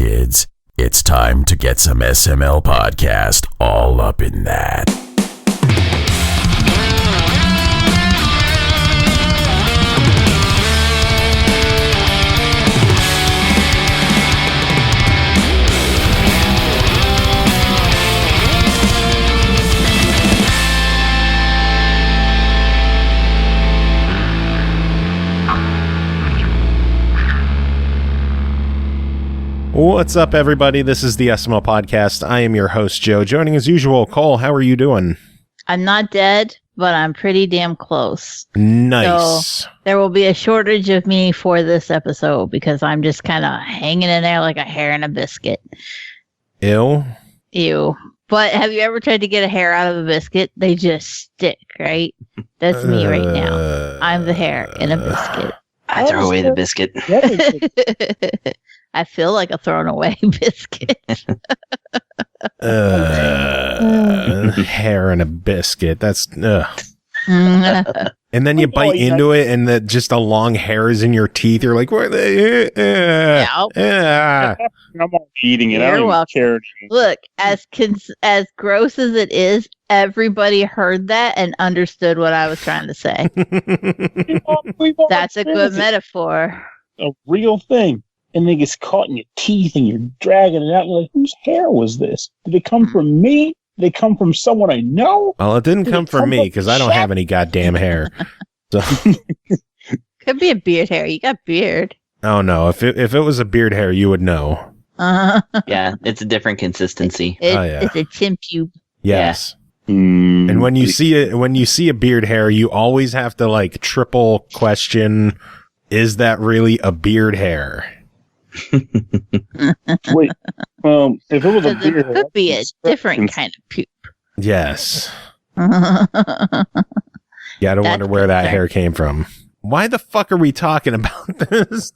kids. It's time to get some SML podcast all up in that. What's up, everybody? This is the SML Podcast. I am your host, Joe. Joining as usual, Cole. How are you doing? I'm not dead, but I'm pretty damn close. Nice. So there will be a shortage of me for this episode because I'm just kind of hanging in there like a hair in a biscuit. Ew. Ew. But have you ever tried to get a hair out of a biscuit? They just stick, right? That's me right now. I'm the hair in a biscuit. I throw away the biscuit. I feel like a thrown away biscuit. Hair in a biscuit. That's and then you bite into it, and just a long hair is in your teeth. You're like, "Where are they?" I'm not eating it. You're I don't welcome. even care. Look, as gross as it is, everybody heard that and understood what I was trying to say. That's a good metaphor. A real thing. And it gets caught in your teeth and you're dragging it out. You're like, whose hair was this? Did it come from me? Did it come from someone I know? Well, it didn't come from me because I don't have any goddamn hair. So. Could be a beard hair. You got beard. Oh no! If it was a beard hair, you would know. Yeah, it's a different consistency. It's a chin pube. Yes. Yeah. And when you see a beard hair, you always have to like triple question: is that really a beard hair? Wait, if it was a beard hair, it could be a different kind of poop. Yes. Yeah, I don't wonder where that hair came from. Why the fuck are we talking about this?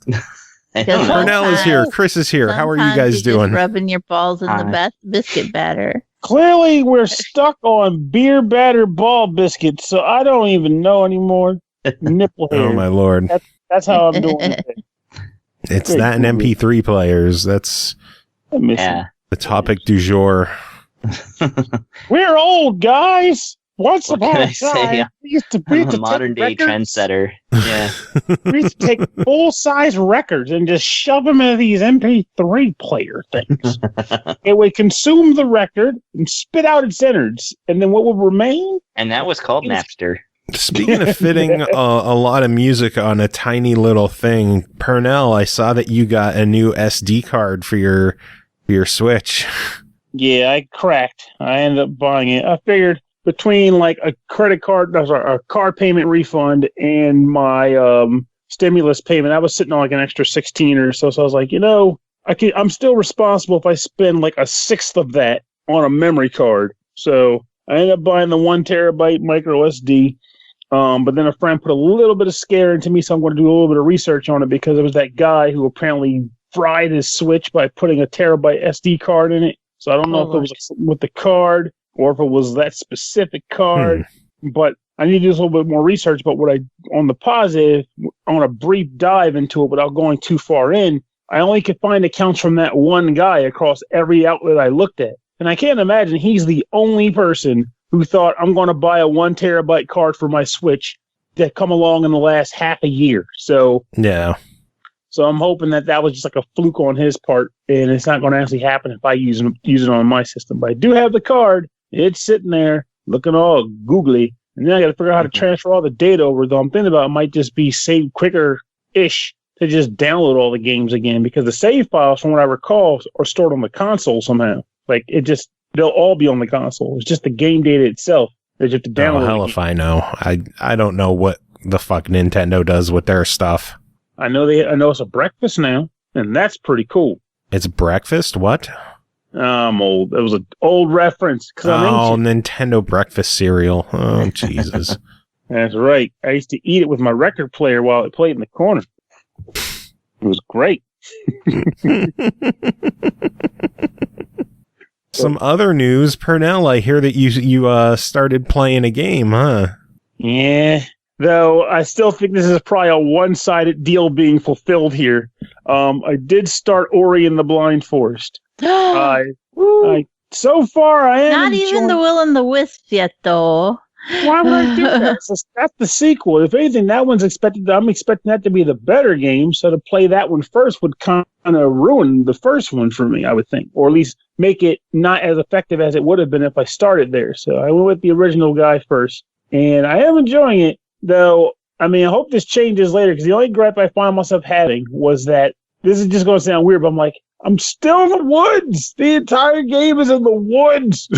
Pernell is here. Chris is here. How are you guys doing? Just rubbing your balls in the biscuit batter. Clearly, we're stuck on beer batter ball biscuits, so I don't even know anymore. Nipple hair. Oh my lord. That's how I'm doing it. It's great, that and MP3 players. That's the topic du jour. We're old, guys. Once upon a time, we used to a modern day trendsetter. Yeah, we used to take full-size records and just shove them into these MP3 player things. It would consume the record and spit out its innards, and then what would remain? And that was called Napster. Speaking of fitting a lot of music on a tiny little thing, Pernell, I saw that you got a new SD card for your Switch. Yeah, I cracked. I ended up buying it. I figured between like a a card payment refund and my stimulus payment, I was sitting on like an extra 16 or so. So I was like, I'm still responsible if I spend like a sixth of that on a memory card. So I ended up buying the 1 terabyte micro SD. But then a friend put a little bit of scare into me, so I'm going to do a little bit of research on it because it was that guy who apparently fried his Switch by putting a terabyte SD card in it. So I don't know if it was with the card or if it was that specific card. But I need to do a little bit more research. But on the positive, on a brief dive into it without going too far in, I only could find accounts from that one guy across every outlet I looked at. And I can't imagine he's the only person who thought I'm going to buy a 1 terabyte card for my Switch that come along in the last half a year. So yeah. So I'm hoping that was just like a fluke on his part, and it's not going to actually happen if I use it on my system. But I do have the card. It's sitting there looking all googly, and then I got to figure out how to transfer all the data over. Though I'm thinking about it might just be saved quicker-ish to just download all the games again, because the save files, from what I recall, are stored on the console somehow. Like they'll all be on the console. It's just the game data itself that you have to download. Oh, hell if I know. I don't know what the fuck Nintendo does with their stuff. I know it's a breakfast now, and that's pretty cool. It's breakfast? What? I'm old. It was an old reference. Nintendo breakfast cereal. Oh, Jesus. That's right. I used to eat it with my record player while it played in the corner. It was great. Some other news, Pernell, I hear that you started playing a game, huh? Yeah. Though I still think this is probably a one-sided deal being fulfilled here. I did start Ori and the Blind Forest. So far, I am not even the Will and the Wisp yet, though. Why would I do that? That's the sequel. If anything, that one's expected. I'm expecting that to be the better game. So to play that one first would kind of ruin the first one for me, I would think, or at least make it not as effective as it would have been if I started there. So I went with the original guy first, and I am enjoying it. Though, I mean, I hope this changes later, because the only gripe I find myself having was that this is just going to sound weird, but I'm like, I'm still in the woods. The entire game is in the woods.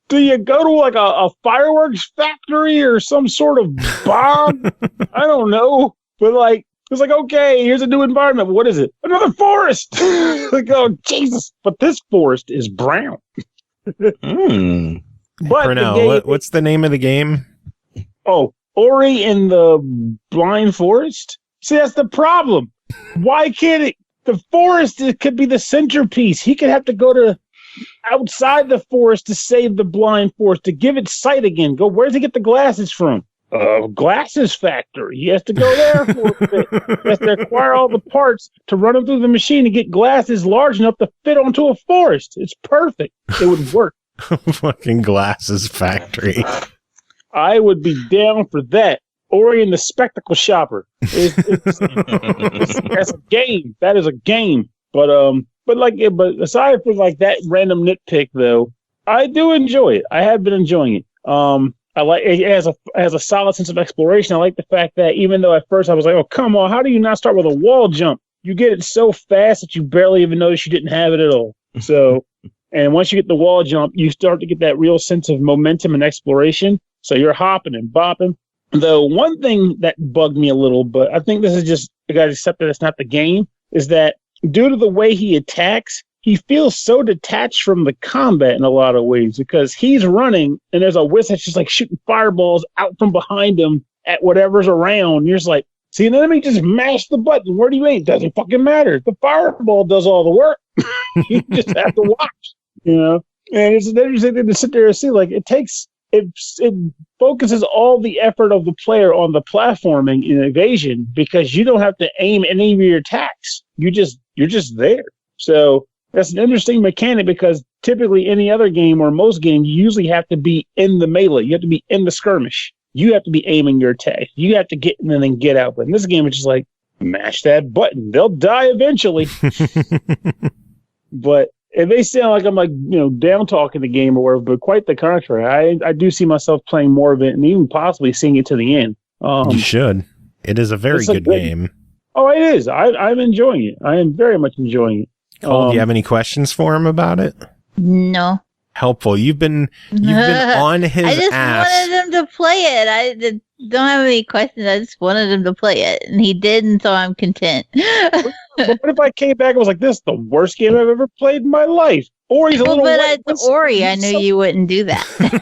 Do you go to like a fireworks factory or some sort of bomb? I don't know. But like, it's like, okay, here's a new environment. What is it? Another forest. Like, oh, Jesus. But this forest is brown. But Pernell, what's the name of the game? Oh, Ori in the Blind Forest? See, that's the problem. Why can't it? The forest, it could be the centerpiece. He could have to go to outside the forest to save the blind forest, to give it sight again. Where does he get the glasses from? Glasses factory. He has to go there for a bit. He has to acquire all the parts to run them through the machine to get glasses large enough to fit onto a forest. It's perfect. It would work. Fucking glasses factory. I would be down for that. Ori and the Spectacle Shopper. That's a game. That is a game. But aside from like that random nitpick, though, I do enjoy it. I have been enjoying it. I like it has a solid sense of exploration. I like the fact that even though at first I was like, oh, come on, how do you not start with a wall jump? You get it so fast that you barely even notice you didn't have it at all. So, and once you get the wall jump, you start to get that real sense of momentum and exploration. So you're hopping and bopping. Though one thing that bugged me a little, but I think this is just, I got to accept that it's not the game, is that due to the way he attacks, he feels so detached from the combat in a lot of ways, because he's running and there's a wisp that's just like shooting fireballs out from behind him at whatever's around. You're just like, see, an enemy just mash the button. Where do you aim? Doesn't fucking matter. The fireball does all the work. You just have to watch, you know? And it's an interesting thing to sit there and see. Like, it focuses all the effort of the player on the platforming and evasion, because you don't have to aim any of your attacks. You're just there. So that's an interesting mechanic, because typically any other game or most games, you usually have to be in the melee. You have to be in the skirmish. You have to be aiming your attack. You have to get in and then get out. But in this game, it's just like, mash that button. They'll die eventually. But it may sound like I'm like, down talking the game or whatever, but quite the contrary. I do see myself playing more of it and even possibly seeing it to the end. You should. It is a very good game. Oh, it is. I'm enjoying it. I am very much enjoying it. Cole, do you have any questions for him about it? No. Helpful. You've been on his ass. I just wanted him to play it. I don't have any questions. I just wanted him to play it, and he did, and so I'm content. What if I came back and was like, this is the worst game I've ever played in my life? Ori's a little Ori, I knew you wouldn't do that. I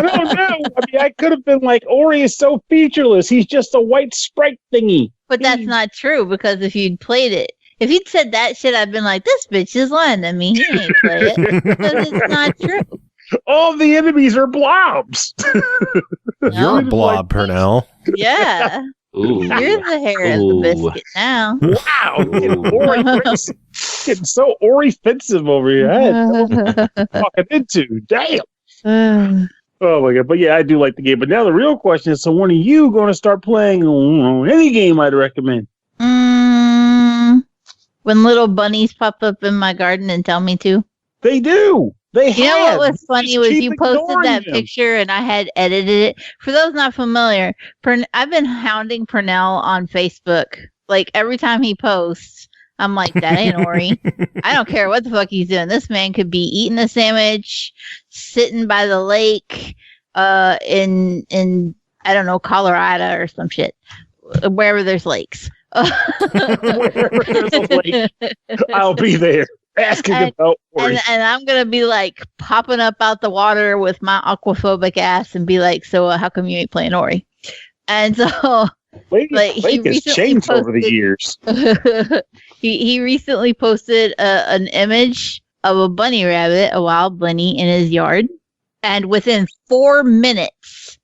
don't know. I mean, I could have been like, Ori is so featureless. He's just a white sprite thingy. But that's not true, because if you'd played it, if he'd said that shit, I'd been like, this bitch is lying to me. He ain't play it. Because it's not true. All the enemies are blobs. You're a blob, Pernell. Yeah. Ooh. You're the hair of the biscuit now. Wow. Getting so Ori-offensive over here. I had no fucking into. Damn. Oh my God. But yeah, I do like the game. But now the real question is, so when are you going to start playing any game I'd recommend? When little bunnies pop up in my garden and tell me to. They do. You know what was funny was you posted that picture and I had edited it. For those not familiar, I've been hounding Pernell on Facebook. Like every time he posts, I'm like, that ain't Ori. I don't care what the fuck he's doing. This man could be eating a sandwich, sitting by the lake, in I don't know, Colorado or some shit, wherever there's lakes. Wherever there's a lake, I'll be there. Asking about Ori. And I'm gonna be like popping up out the water with my aquaphobic ass and be like, so how come you ain't playing Ori? And so Lake has changed over the years. he recently posted an image of a bunny rabbit, a wild bunny in his yard, and within 4 minutes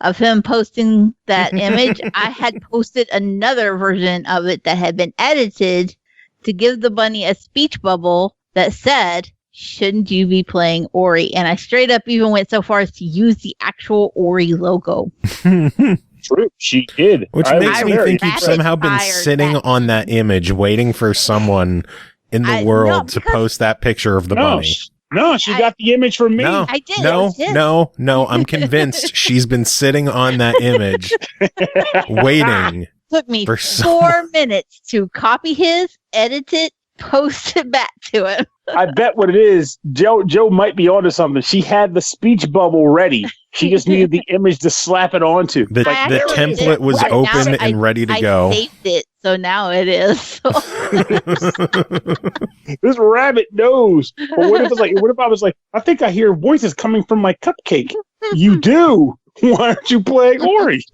of him posting that image, I had posted another version of it that had been edited to give the bunny a speech bubble that said, "Shouldn't you be playing Ori?" And I straight up even went so far as to use the actual Ori logo. True, she did. Which makes me think you've somehow been sitting on that image waiting for someone in the world to post that picture of the bunny. No, she got the image from me. No, I did. No. I'm convinced she's been sitting on that image waiting. Took me 4 minutes to copy his, edit it, post it back to him. I bet what it is, Joe might be onto something. She had the speech bubble ready. She just needed the image to slap it onto. The template was open and ready to go. I saved it, so now it is. This rabbit knows. But what if I was like, I think I hear voices coming from my cupcake. You do. Why aren't you playing Ori?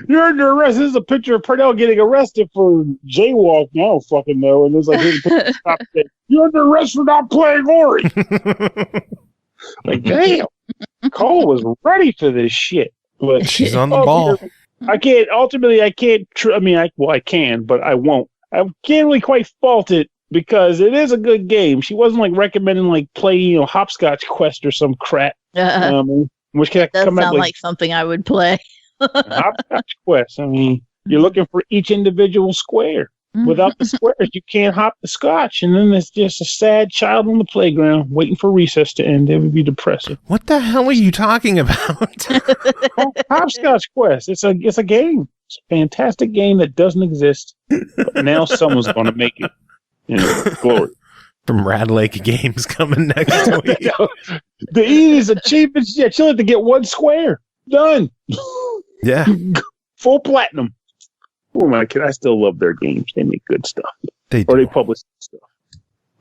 You're under arrest. This is a picture of Pernell getting arrested for jaywalking. I don't fucking know. And there's like, here's a picture of cupcake. You're under arrest for not playing Ori. Like, damn. Cole was ready for this shit. But she's on the ball. I can't. Ultimately, I can't. I can, but I won't. I can't really quite fault it because it is a good game. She wasn't like recommending like play, Hopscotch Quest or some crap. Which can come sound like something I would play. Hopscotch Quest. I mean, you're looking for each individual square. Without the squares, you can't hop the scotch, and then there's just a sad child on the playground waiting for recess to end. It would be depressing. What the hell are you talking about? Hopscotch Quest. It's a game. It's a fantastic game that doesn't exist, but now someone's going to make it. Glory. From Rad Lake Games coming next week. The easiest achievements. Yeah, she'll have to get one square. Done. Yeah. Full platinum. Oh my kid, I still love their games. They make good stuff. They publish stuff.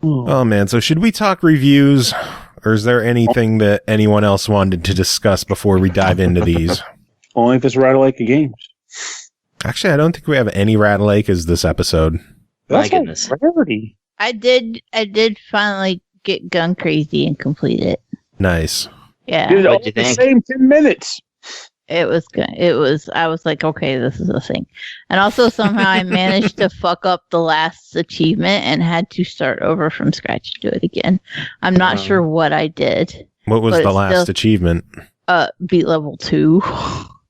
Oh man, so should we talk reviews, or is there anything that anyone else wanted to discuss before we dive into these? Only if it's Rattle-like games. Actually, I don't think we have any Rattle-like-as this episode. My goodness. Rarity. I did finally get gun crazy and complete it. Nice. Yeah. Did it all in the same 10 minutes. It was good. I was like, okay, this is a thing. And also somehow I managed to fuck up the last achievement and had to start over from scratch to do it again. I'm not sure what I did. What was the last achievement? Beat level 2.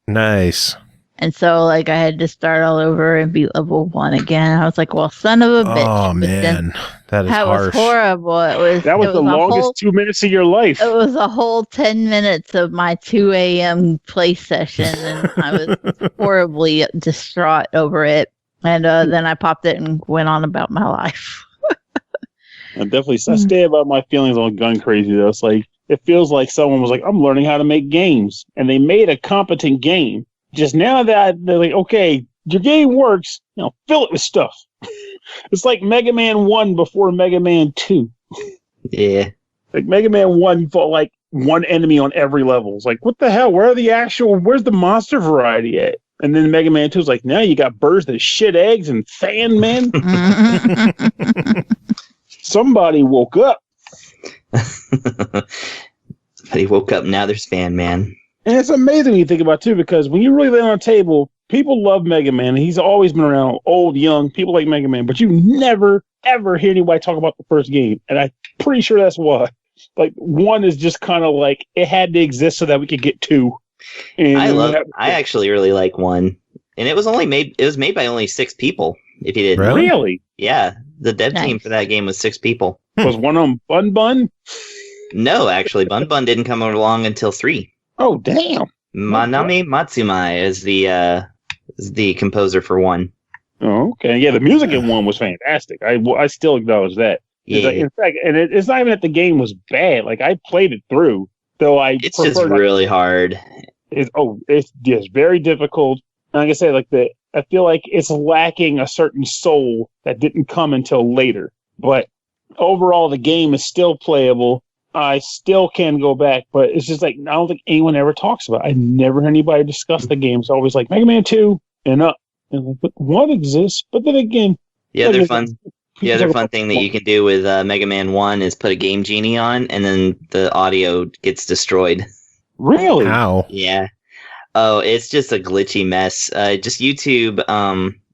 Nice. And so like I had to start all over and beat level 1 again. I was like, well, son of a bitch. Oh man. That is harsh. Was horrible. That was the longest 2 minutes of your life. It was a whole 10 minutes of my 2 a.m. play session, and I was horribly distraught over it. And then I popped it and went on about my life. I stand by my feelings on Gun Crazy, though. It's like, it feels like someone was like, I'm learning how to make games. And they made a competent game. Just now that they're like, okay, your game works, fill it with stuff. It's like Mega Man 1 before Mega Man 2. Yeah. Like Mega Man 1 fought like one enemy on every level. It's like, what the hell? Where's the monster variety at? And then Mega Man 2 is like, now you got birds that shit eggs and fan men. Somebody woke up. Somebody woke up, now there's fan man. And it's amazing when you think about it, too, because when you really lay on a table, people love Mega Man. He's always been around, old, young. People like Mega Man. But you never, ever hear anybody talk about the first game. And I'm pretty sure that's why. Like, 1 is just kind of like, it had to exist so that we could get 2. And I actually really like 1. And it was made by only 6 people, if you didn't know. Really? Yeah. The dev team for that game was 6 people. Was one of them Bun Bun? No, actually, Bun Bun didn't come along until 3. Oh, damn. Manami Matsumai is the composer for 1. Oh, okay. Yeah, the music in 1 was fantastic. I still acknowledge that. Yeah. In fact, and it's not even that the game was bad. Like, I played it through, though it's just really hard. It's just very difficult. And like I said, I feel like it's lacking a certain soul that didn't come until later. But overall, the game is still playable. I still can go back, but it's just like, I don't think anyone ever talks about it. I never hear anybody discuss the game. It's always like Mega Man 2 and up. And like, but 1 exists, but then again... The other fun thing that you can do with Mega Man 1 is put a Game Genie on, and then the audio gets destroyed. Really? How? Yeah. Oh, it's just a glitchy mess. Just YouTube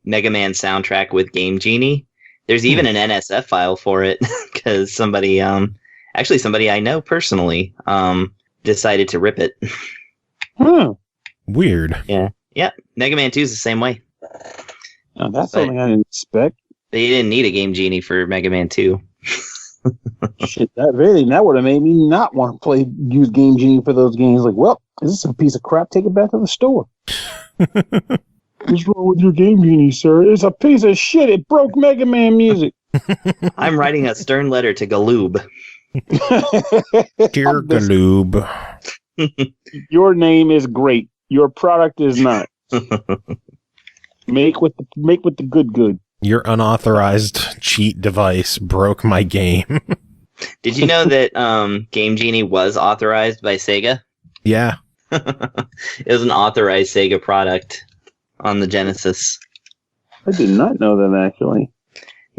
Mega Man soundtrack with Game Genie. There's even an NSF file for it because somebody I know personally decided to rip it. Weird. Yeah. Mega Man 2 is the same way. Oh, that's something I didn't expect. They didn't need a Game Genie for Mega Man 2. Shit, that would have made me not want to use Game Genie for those games. Like, well, is this a piece of crap? Take it back to the store. What's wrong with your Game Genie, sir? It's a piece of shit. It broke Mega Man music. I'm writing a stern letter to Galoob. Dear Galoob. Your name is great. Your product is not. Make with the good. Your unauthorized cheat device broke my game. Did you know that Game Genie was authorized by Sega? Yeah. It was an authorized Sega product on the Genesis. I did not know that, actually.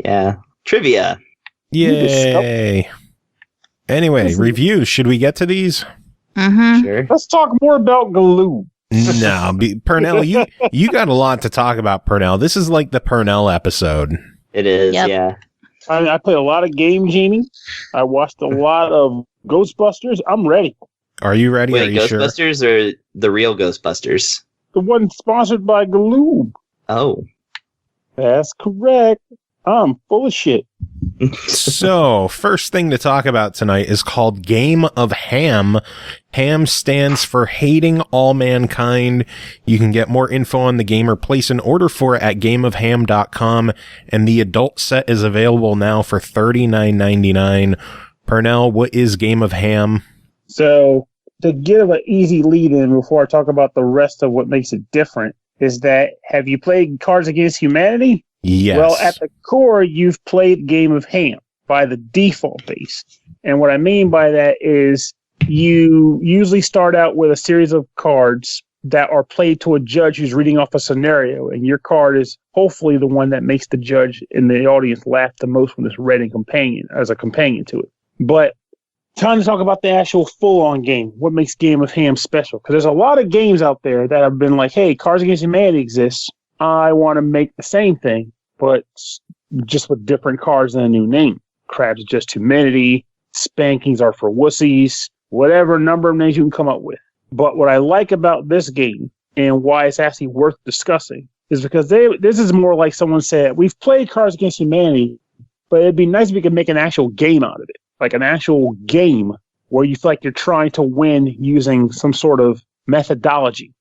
Yeah. Trivia. Yay. Anyway, reviews. Should we get to these? Mm-hmm. Sure. Let's talk more about Galoob. No, Pernell, you got a lot to talk about, Pernell. This is like the Pernell episode. It is, Yep. yeah. I played a lot of Game Genie. I watched a lot of Ghostbusters. I'm ready. Are you ready? Wait, Are you sure? Ghostbusters or the real Ghostbusters? The one sponsored by Galoob. Oh. That's correct. I'm full of shit. So, first thing to talk about tonight is called Game of Ham. Ham stands for Hating All Mankind. You can get more info on the game or place an order for it at gameofham.com, and the adult set is available now for $39.99. Pernell, what is Game of Ham? So, to give an easy lead in before I talk about the rest of what makes it different, is that have you played Cards Against Humanity? Yes. Well, at the core, you've played Game of Ham by the default base. And what I mean by that is you usually start out with a series of cards that are played to a judge who's reading off a scenario. And your card is hopefully the one that makes the judge in the audience laugh the most when it's read as a companion to it. But time to talk about the actual full-on game. What makes Game of Ham special? Because there's a lot of games out there that have been like, hey, Cards Against Humanity exists. I want to make the same thing, but just with different cards and a new name. Crabs Just Humanity, Spankings Are for Wussies, whatever number of names you can come up with. But what I like about this game and why it's actually worth discussing is because this is more like someone said, we've played Cards Against Humanity, but it'd be nice if we could make an actual game out of it. Like an actual game where you feel like you're trying to win using some sort of methodology.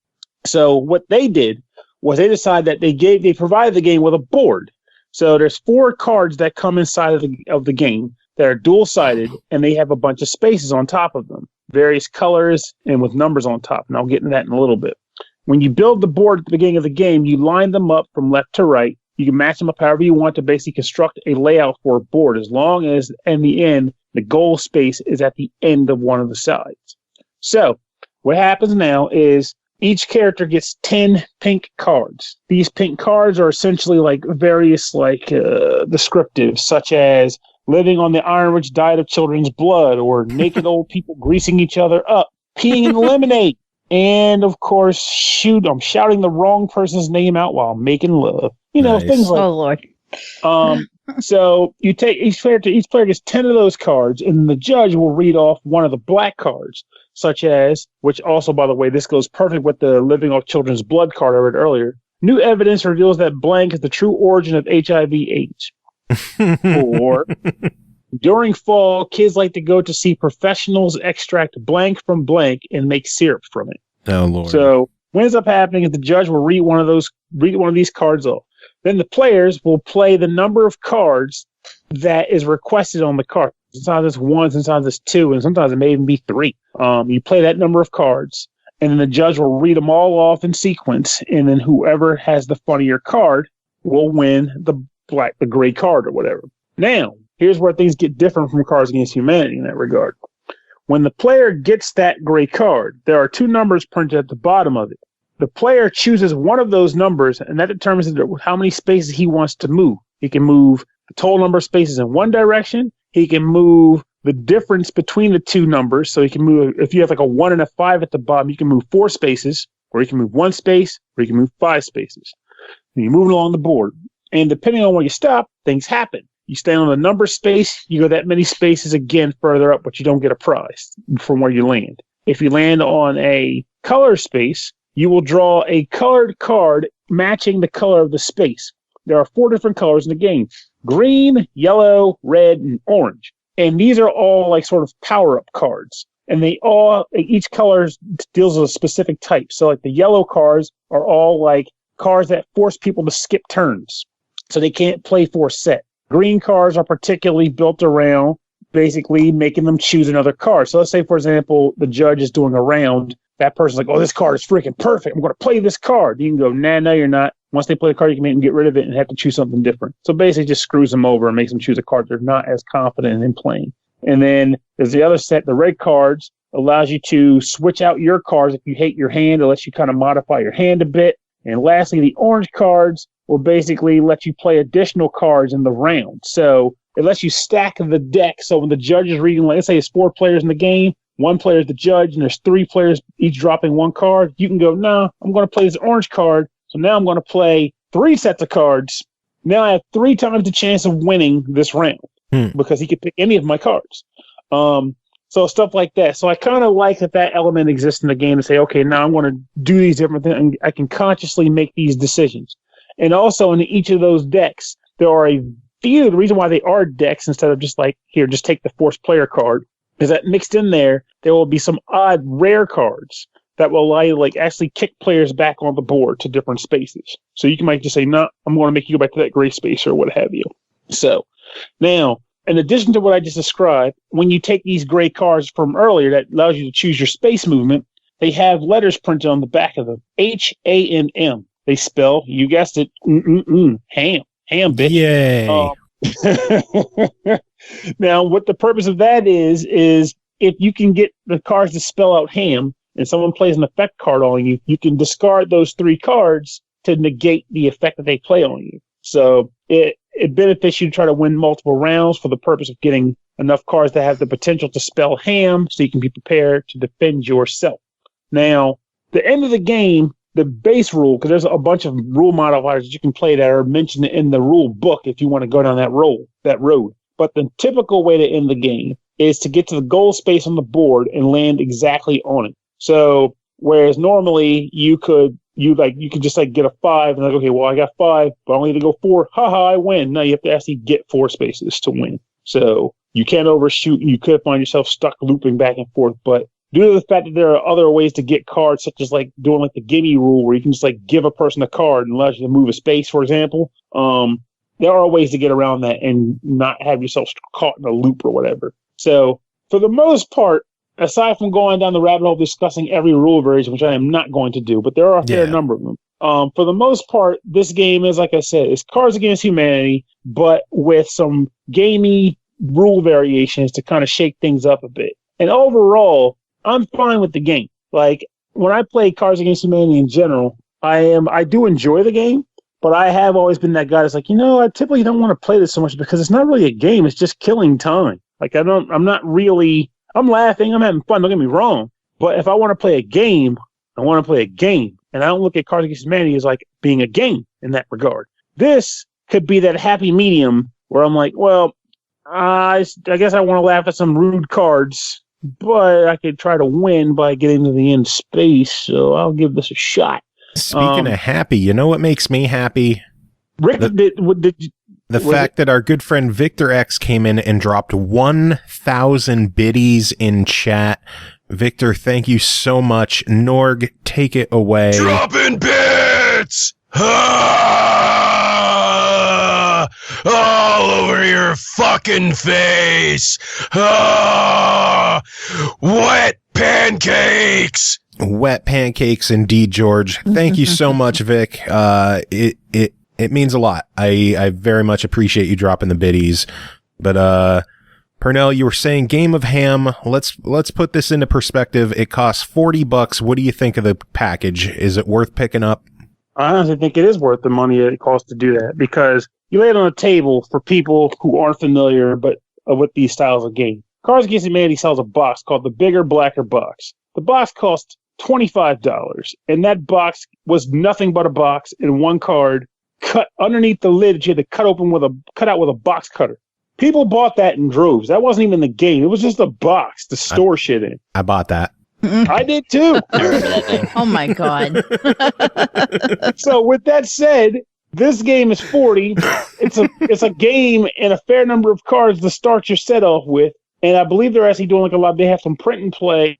So what they did was they decided that they provided the game with a board. So there's 4 cards that come inside of the game that are dual-sided, and they have a bunch of spaces on top of them, various colors and with numbers on top. And I'll get into that in a little bit. When you build the board at the beginning of the game, you line them up from left to right. You can match them up however you want to basically construct a layout for a board, as long as, in the end, the goal space is at the end of one of the sides. So what happens now is each character gets 10 pink cards. These pink cards are essentially like various descriptives, such as living on the iron-rich diet of children's blood, or naked old people greasing each other up, peeing in lemonade, and of course, I'm shouting the wrong person's name out while making love. Nice. Things like. Oh Lord. So you take each player gets 10 of those cards, and the judge will read off one of the black cards, such as, which also, by the way, this goes perfect with the living off children's blood card I read earlier. New evidence reveals that blank is the true origin of HIV/AIDS. Or during fall, kids like to go to see professionals extract blank from blank and make syrup from it. Oh Lord. So what ends up happening is the judge will read one of these cards off. Then the players will play the number of cards that is requested on the card. Sometimes it's 1, sometimes it's 2, and sometimes it may even be 3. You play that number of cards, and then the judge will read them all off in sequence, and then whoever has the funnier card will win the gray card or whatever. Now, here's where things get different from Cards Against Humanity in that regard. When the player gets that gray card, there are 2 numbers printed at the bottom of it. The player chooses one of those numbers, and that determines how many spaces he wants to move. He can move the total number of spaces in one direction. He can move the difference between the two numbers. So you can move, if you have like a 1 and a 5 at the bottom, you can move 4 spaces, or you can move 1 space, or you can move 5 spaces. And you're moving along the board. And depending on where you stop, things happen. You stay on the number space, you go that many spaces again further up, but you don't get a prize from where you land. If you land on a color space, you will draw a colored card matching the color of the space. There are 4 different colors in the game: green, yellow, red, and orange. And these are all like sort of power-up cards. And each color deals with a specific type. So like the yellow cards are all like cards that force people to skip turns. So they can't play for a set. Green cards are particularly built around basically making them choose another card. So let's say, for example, the judge is doing a round. That person's like, oh, this card is freaking perfect. I'm going to play this card. You can go, nah, no, you're not. Once they play the card, you can make them get rid of it and have to choose something different. So basically just screws them over and makes them choose a card they're not as confident in playing. And then there's the other set, the red cards, allows you to switch out your cards if you hate your hand. It lets you kind of modify your hand a bit. And lastly, the orange cards will basically let you play additional cards in the round. So it lets you stack the deck. So when the judge is reading, let's say it's 4 players in the game, 1 player is the judge, and there's 3 players each dropping 1 card, you can go, no, I'm going to play this orange card. So now I'm going to play 3 sets of cards. Now I have 3 times the chance of winning this round because he could pick any of my cards. So stuff like that. So I kind of like that element exists in the game to say, okay, now I'm going to do these different things, and I can consciously make these decisions. And also in each of those decks, there are a few, the reason why they are decks instead of just like, here, just take the forced player card, is that mixed in there will be some odd rare cards that will allow you to like actually kick players back on the board to different spaces. So you might just say, no, I'm going to make you go back to that gray space or what have you. So now, in addition to what I just described, when you take these gray cards from earlier that allows you to choose your space movement, they have letters printed on the back of them. H-A-M-M. They spell, you guessed it, ham. Ham, bitch. Yay. Now, what the purpose of that is if you can get the cards to spell out ham and someone plays an effect card on you, you can discard those 3 cards to negate the effect that they play on you. So it benefits you to try to win multiple rounds for the purpose of getting enough cards that have the potential to spell ham so you can be prepared to defend yourself. Now, the end of the game, the base rule, because there's a bunch of rule modifiers that you can play that are mentioned in the rule book if you want to go down that road. But the typical way to end the game is to get to the goal space on the board and land exactly on it. So whereas normally you could just like get a 5 and like, okay, well, I got 5, but I only need to go 4. Haha, I win. No, you have to actually get 4 spaces to win. So you can't overshoot, and you could find yourself stuck looping back and forth. But due to the fact that there are other ways to get cards, such as like doing like the gimme rule, where you can just like give a person a card and allows you to move a space, for example, there are ways to get around that and not have yourself caught in a loop or whatever. So for the most part, aside from going down the rabbit hole discussing every rule variation, which I am not going to do, but there are a fair number of them. For the most part, this game is, like I said, it's Cards Against Humanity, but with some gamey rule variations to kind of shake things up a bit. And overall, I'm fine with the game. Like, when I play Cards Against Humanity in general, I do enjoy the game, but I have always been that guy that's like, I typically don't want to play this so much because it's not really a game. It's just killing time. Like, I'm laughing, I'm having fun, don't get me wrong. But if I want to play a game, I want to play a game. And I don't look at Cards Against Humanity as like being a game in that regard. This could be that happy medium where I'm like, well, I guess I want to laugh at some rude cards, but I could try to win by getting to the end space, so I'll give this a shot. Speaking of happy, you know what makes me happy? Rick, the fact that our good friend Victor X came in and dropped 1,000 biddies in chat. Victor, thank you so much. Norg, take it away. Dropping bits! All over your fucking face! Wet pancakes! Wet pancakes, indeed, George. Thank you so much, Vic. It means a lot. I very much appreciate you dropping the biddies. But Pernell, you were saying Game of Ham. Let's put this into perspective. It costs $40. What do you think of the package? Is it worth picking up? I honestly think it is worth the money it costs to do that, because you lay it on a table for people who aren't familiar but with these styles of game. Cards Against Humanity sells a box called the Bigger, Blacker box. The box cost $25, and that box was nothing but a box and one card cut underneath the lid that you had to cut out with a box cutter. People bought that in droves. That wasn't even the game. It was just a box to store shit in. I bought that. I did too. I remember that thing. Oh my God. So with that said, this game is $40. It's a game and a fair number of cards to start your set off with. And I believe they're actually doing like a lot. They have some print and play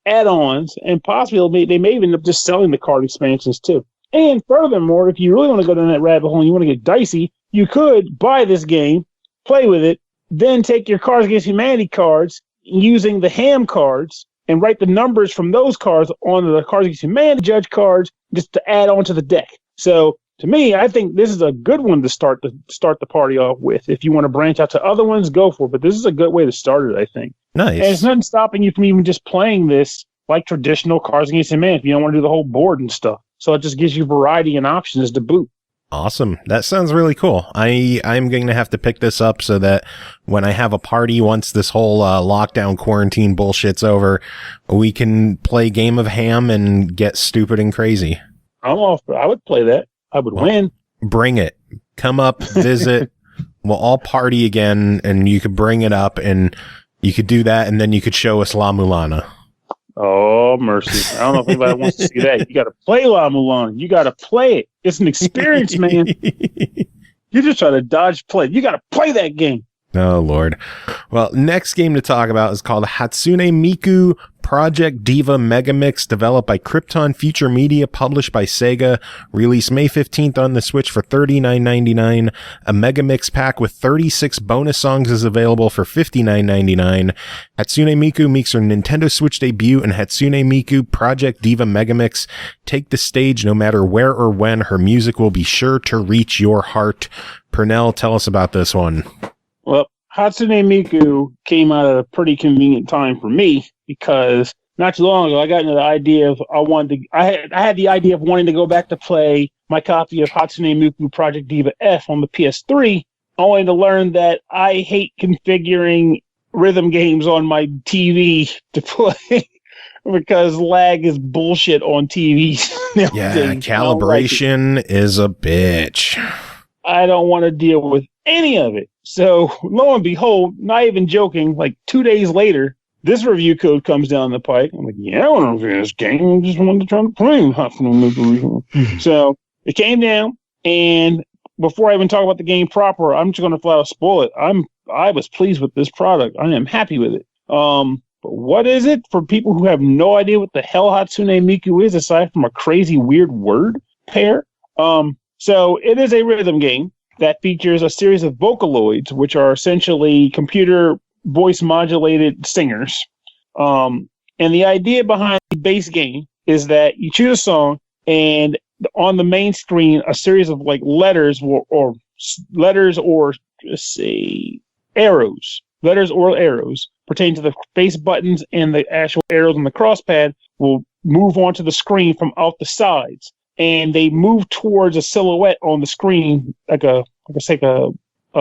add-ons, and possibly they may even end up just selling the card expansions too. And furthermore, if you really want to go down that rabbit hole and you want to get dicey, you could buy this game, play with it, then take your Cards Against Humanity cards using the ham cards and write the numbers from those cards onto the Cards Against Humanity judge cards just to add on to the deck. So to me, I think this is a good one to start the party off with. If you want to branch out to other ones, go for it. But this is a good way to start it, I think. Nice. And it's nothing stopping you from even just playing this like traditional Cards Against Humanity if you don't want to do the whole board and stuff. So it just gives you variety and options to boot. Awesome. That sounds really cool. I'm going to have to pick this up so that when I have a party, once this whole lockdown quarantine bullshit's over, we can play Game of Ham and get stupid and crazy. I would play that. I would win. Bring it. Come up, visit. We'll all party again, and you could bring it up, and you could do that, and then you could show us La Mulana. Oh, mercy. I don't know if anybody wants to see that. You got to play La Mulana. You got to play it. It's an experience, man. You're just trying to dodge play. You got to play that game. Oh, Lord. Well, next game to talk about is called Hatsune Miku Project DIVA Mega Mix, developed by Crypton Future Media, published by Sega, released May 15th on the Switch for $39.99. A Mega Mix pack with 36 bonus songs is available for $59.99. Hatsune Miku makes her Nintendo Switch debut in Hatsune Miku Project DIVA Mega Mix. Take the stage no matter where or when. Her music will be sure to reach your heart. Pernell, tell us about this one. Well, Hatsune Miku came out at a pretty convenient time for me because not too long ago I got into the idea of I had the idea of wanting to go back to play my copy of Hatsune Miku Project Diva F on the PS3, only to learn that I hate configuring rhythm games on my TV to play because lag is bullshit on TVs. Yeah, calibration is a bitch. I don't want to deal with any of it. So, lo and behold, not even joking, like 2 days later, this review code comes down the pike. I'm like, yeah, I want to play this game. I just wanted to try to play Hatsune Miku. So, it came down, and before I even talk about the game proper, I'm just going to flat out spoil it. I was pleased with this product. I am happy with it. But what is it for people who have no idea what the hell Hatsune Miku is, aside from a crazy, weird word pair? So, it is a rhythm game that features a series of Vocaloids, which are essentially computer voice modulated singers. And the idea behind the base game is that you choose a song, and on the main screen, a series of like letters or say arrows pertaining to the face buttons, and the actual arrows on the cross-pad will move onto the screen from out the sides. And they move towards a silhouette on the screen, like a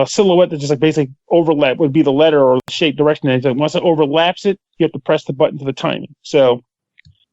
silhouette that just like basically overlap would be the letter or the shape direction. And once it overlaps it, you have to press the button for the timing. So,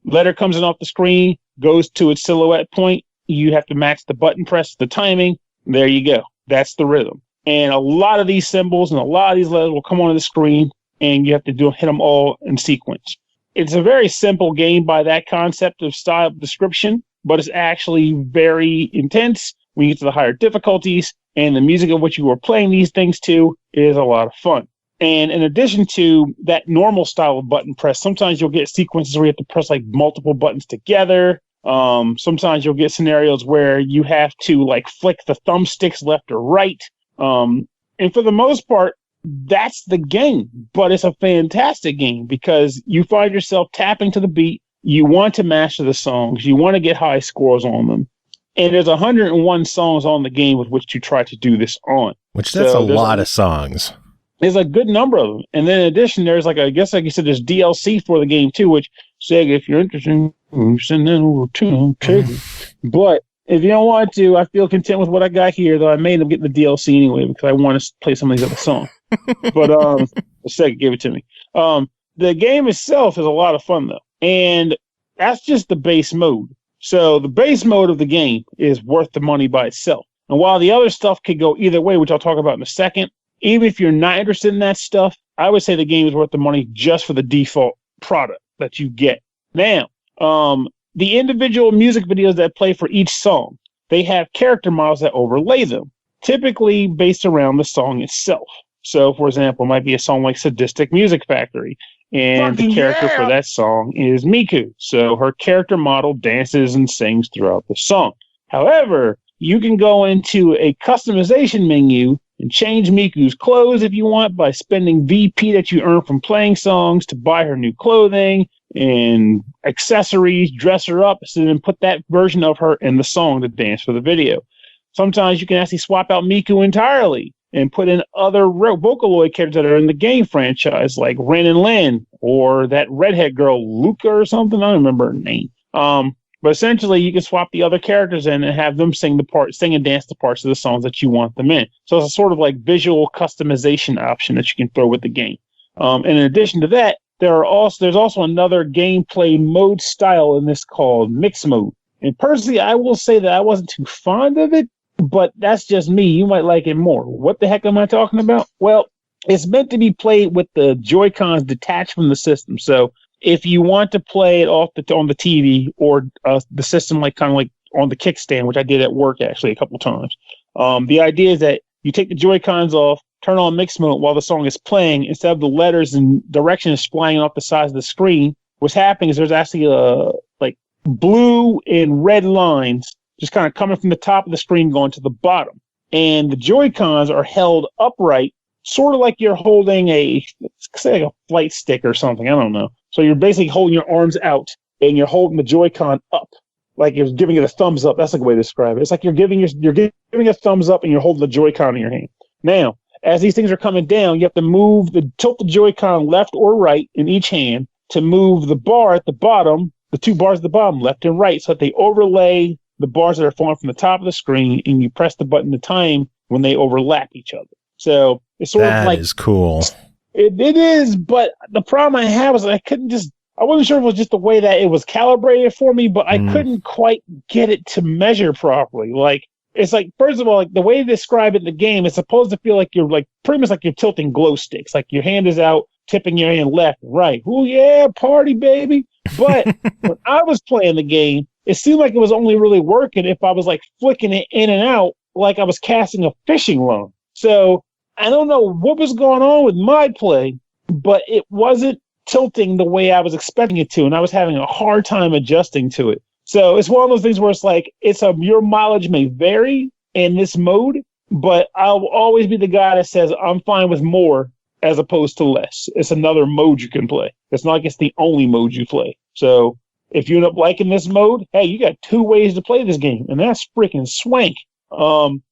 letter comes in off the screen, goes to its silhouette point. You have to match the button press to the timing. There you go. That's the rhythm. And a lot of these symbols and a lot of these letters will come on the screen, and you have to hit them all in sequence. It's a very simple game by that concept of style description, but it's actually very intense when you get to the higher difficulties, and the music of which you are playing these things to is a lot of fun. And in addition to that normal style of button press, sometimes you'll get sequences where you have to press like multiple buttons together. Sometimes you'll get scenarios where you have to like flick the thumbsticks left or right. And for the most part, that's the game. But it's a fantastic game because you find yourself tapping to the beat. You want to master the songs. You want to get high scores on them. And there's 101 songs on the game with which to try to do this on. Which that's a lot of songs. There's a good number of them. And then in addition, there's like, I guess like you said, there's DLC for the game too, which Sega, if you're interested, send that over to them. Okay. But if you don't want to, I feel content with what I got here, though I may end up getting the DLC anyway because I want to play some of these other songs. But The Sega gave it to me. The game itself is a lot of fun, though. And that's just the base mode. So the base mode of the game is worth the money by itself. And while the other stuff could go either way, which I'll talk about in a second, even if you're not interested in that stuff, I would say the game is worth the money just for the default product that you get. Now, the individual music videos that play for each song, they have character models that overlay them, typically based around the song itself. So, for example, it might be a song like Sadistic Music Factory, and the character for that song is Miku. So her character model dances and sings throughout the song. However, you can go into a customization menu and change Miku's clothes if you want by spending VP that you earn from playing songs to buy her new clothing and accessories, dress her up, and then put that version of her in the song to dance for the video. Sometimes you can actually swap out Miku entirely and put in other Vocaloid characters that are in the game franchise, like Ren and Lin, or that redhead girl, Luca or something. I don't remember her name. But essentially, you can swap the other characters in and have them sing and dance the parts of the songs that you want them in. So it's a sort of like visual customization option that you can throw with the game. And in addition to that, there's also another gameplay mode style in this called mix mode. And personally, I will say that I wasn't too fond of it, but that's just me. You might like it more. What the heck am I talking about? Well, it's meant to be played with the Joy-Cons detached from the system. So if you want to play it on the TV or the system, like kind of like on the kickstand, which I did at work actually a couple times, the idea is that you take the Joy-Cons off, turn on mix mode while the song is playing. Instead of the letters and directions flying off the sides of the screen, what's happening is there's actually like blue and red lines just kind of coming from the top of the screen going to the bottom. And the Joy-Cons are held upright, sort of like you're holding say like a flight stick or something. I don't know. So you're basically holding your arms out and you're holding the Joy-Con up, like you're giving it a thumbs up. That's a good way to describe it. It's like you're giving a thumbs up and you're holding the Joy-Con in your hand. Now, as these things are coming down, you have to tilt the Joy-Con left or right in each hand to move the bar at the bottom, the two bars at the bottom, left and right, so that they overlay the bars that are falling from the top of the screen, and you press the button to time when they overlap each other. So it's sort of like... That is cool. It is, but the problem I have is I wasn't sure if it was just the way that it was calibrated for me, but I couldn't quite get it to measure properly. Like, it's like, first of all, like the way they describe it in the game, it's supposed to feel like you're like pretty much like you're tilting glow sticks. Like your hand is out, tipping your hand left and right. Oh yeah, party baby. But when I was playing the game, it seemed like it was only really working if I was like flicking it in and out like I was casting a fishing line. So I don't know what was going on with my play, but it wasn't tilting the way I was expecting it to, and I was having a hard time adjusting to it. So it's one of those things where it's like your mileage may vary in this mode, but I'll always be the guy that says I'm fine with more as opposed to less. It's another mode you can play. It's not like it's the only mode you play. So if you end up liking this mode, hey, you got 2 ways to play this game, and that's freaking swank. And